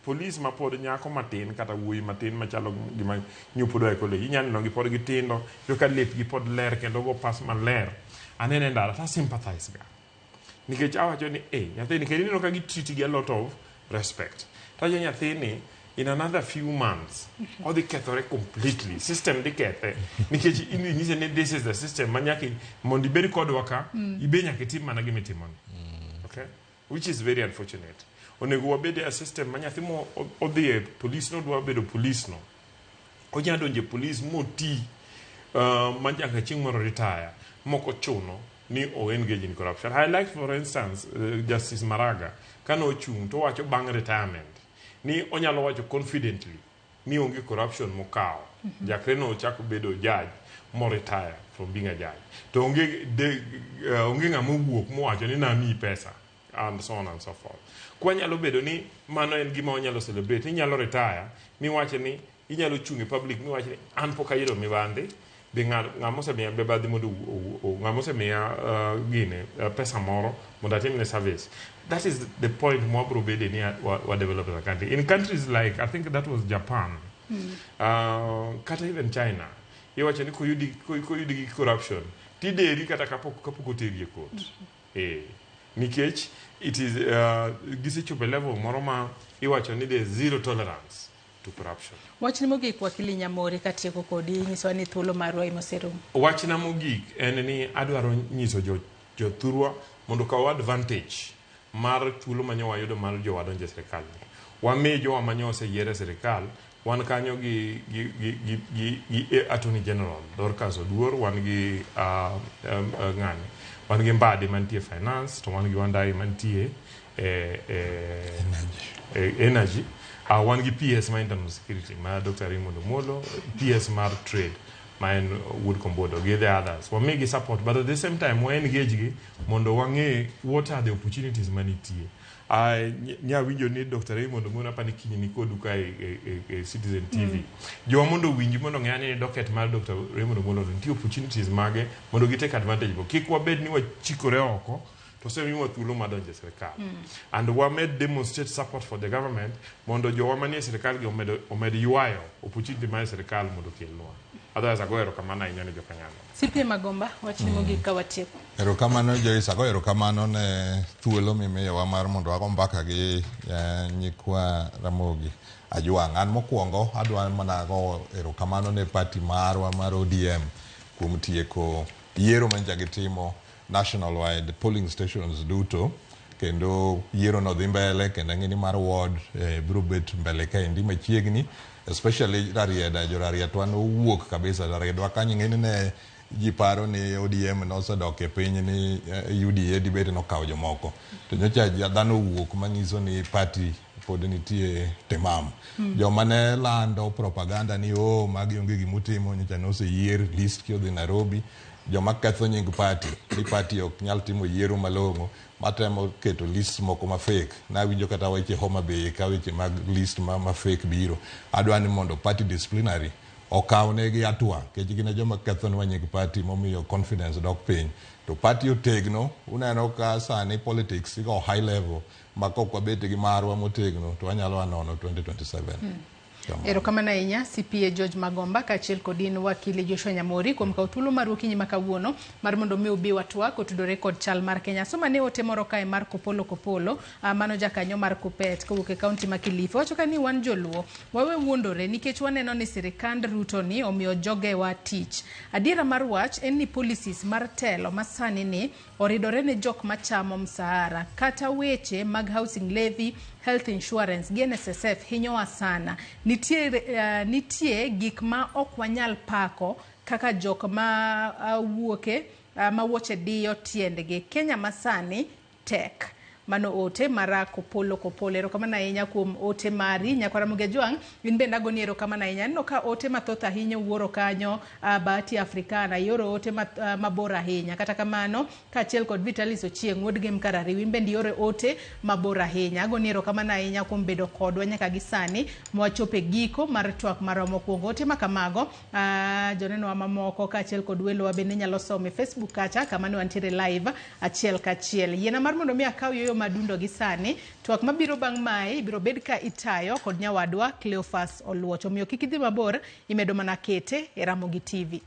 police ma pod nyako matin kata wuoyi matin machalo gima nyupudo e kole inyalo gi pod gitindo yo ka lepgi pod ler kendo go pass maler anene ndara ta sympathize ga nikech awacho ni nyathini kendo ineno ka gitreat gi a lot of respect ta nyathini in another few months all the kethore completely system di kethe nikech inyise ni this is the system manyaki mondi beri kodwa ka ibe nyaka tim mana gimitimoni okay which is very unfortunate. Onego wabede a system manyathi mo odhi police no dwa bedo police no onya donje police mo ti manjaka chieng' moro retire moko chuno ni o engage in corruption. I like, for instance, Justice Maraga kano ochung' to wacho bang' retirement ni onyalo wacho confidently ni onge corruption mokao jakre no ochako bedo judge mo retire from being a judge to onge ng'ama owuok mowacho ni namiyi pesa and so on and so forth. Kwa nyalo bedo ni mano en gima onyalo celebrate, inyalo retire miwache ni inyalo chung' e public miwache ni an pok ayudo mibadhi be ng'ama osemiya mibadhi mondo ng'ama osemiya gine pesa moro mondo atimne service. That is the point mwabro bede ni wa develop the country. In countries like, I think that was Japan, kata even China, iwache ni koyudi gi corruption tideri kata kapok oteri e court. Nikech it is gisechopo level moro ma iwacho ni there is zero tolerance to corruption. Wachni mogik wakili Nyamori katieko kodi nyiso ni thuolo marwa imoserumo. Wachna mogik en ni adwaro nyiso jothurwa mondo kaw advantage mar thuolo manyo wayudo mar jowadonje sirikal. Wami jowa manyo oseyiere sirikal wan kanyo gi Attorney General Dorcas Oduor, wan gi ng'ani, wan gi Mbadi mantie finance, to wan gi Wandai mantie energy, wan gi PS ma internal security ma Dr. Raymond Omolo, PS mar trade ma en Wood Kombodo, gi the others. Wami gi support, but at the same time we engage gi mondo wang'e what are the opportunities manitie. Nyawinjo ni Dr. Raymond Omolo pani kinyi ni kodu ka Citizen TV. Jo mondo winji mondo ng'ani docket mar Dr. Raymond Omolo nitie opportunities mage mondo gi take advantage go. Kik wabed ni wachikore oko to se miwa thuolo madonje sirikal. And we made demonstrate support for the government mondo jo wamanie sirikal gi omed yuayo opportunity mar sirikal mondo kelnwa. Otherwise agoero kamano ahinya ne jokanyano. CPA Magomba, wachni mogik ka watieko. Erokamano Joyce, ago erokamano ne thuolo mimiyowa mar mondo wago mbaka gi nyikwa Ramogi Ajwang'. An mokwongo adwa mana go erokamano ne party marwa mar ODM kuom tieko yiero manja gitimo national wide polling stations duto, kendo yiero no dhi mbele kendo ng'ini mar ward biro bet mbele kaendi machiegni, especially Rarieda. Jo Rariedwa nowuok kabisa. Rariedwa kanyo ng'ini ne ji paro ni ODM nosedok e piny ni UDA dibede nokawo jomoko, to nyocha dhano wuok manyiso ni party pod nitie timam. Joma ne lando propaganda ni magi onge gimutimo, nyocha noseyier list ki odhi Nairobi. Joma ketho nying party, ni party ok nyal timo yiero malong'o, matemo keto list moko ma fake. Nawinjo kata weche Homa Bay ka weche mag list ma fake biro. Adwa ni mondo party disciplinary okawnegi atua, kech gine joma ketho nwa nying party momiyo confidence dok piny. To party otegno, uneno ka sani politics igo high level, makok wabete gi marwa motegno, to wanyalo anono 2027. Erokamano ahinya CPA George Magomba kaachiel kod in wakili Joshua Nyamori kuom kawo thuolo mar okinyi ma kawuono mar mondo mi ubi watwa kotudore kod chal mar Kenya. Soma ne ote moro kae mar Kopolo mano jakanyo mar Kupet kowuok e kaunti ma Kilifi. Wacho ka ni wan joluo wawe wuondore nikech waneno ni sirikand Ruto ni omiyo jogewa tich. Adiera mar wach en ni policies mar telo masani ni oridore ne jok machamo msahara, kata weche mag housing levy, health insurance, GNSSF hinyowa sana. Nitie gik ma ok wanyal pako kaka jok ma wuoke ma wuoche diyo tiendgi. Kenya masani tek. Mano ote mara Kopolo. Erokamano ahinya kuom ote mari nyakwa Ramogi Ajwang'. In bende agoni erokamano ahinya. No ka ote mathoth ahinya wuoro kanyo Bahati Africana yoro ote mabor ahinya. Kata kamano kaachiel kod Vitalis Ochieng' wuod Game Karariw, in bende yore ote mabor ahinya. Agoni erokamano ahinya kuom bedo kodwa nyaka gi sani mwachope giko mar twak marwa mokwongo. Ote ma kamago joneno wa mamoko kaachiel kod welowa bende nyalo somo e Facebook kacha kama ne wantiere live achiel kachiel. Yiena mar mondo mi akaw yoyo madundo gi sani twak mabiro bang' mae biro bed ka itayo kod nyawadwa Cleophas Oluoch. Omiyo kik idhi mabor, imedo mana kete e Ramogi TV.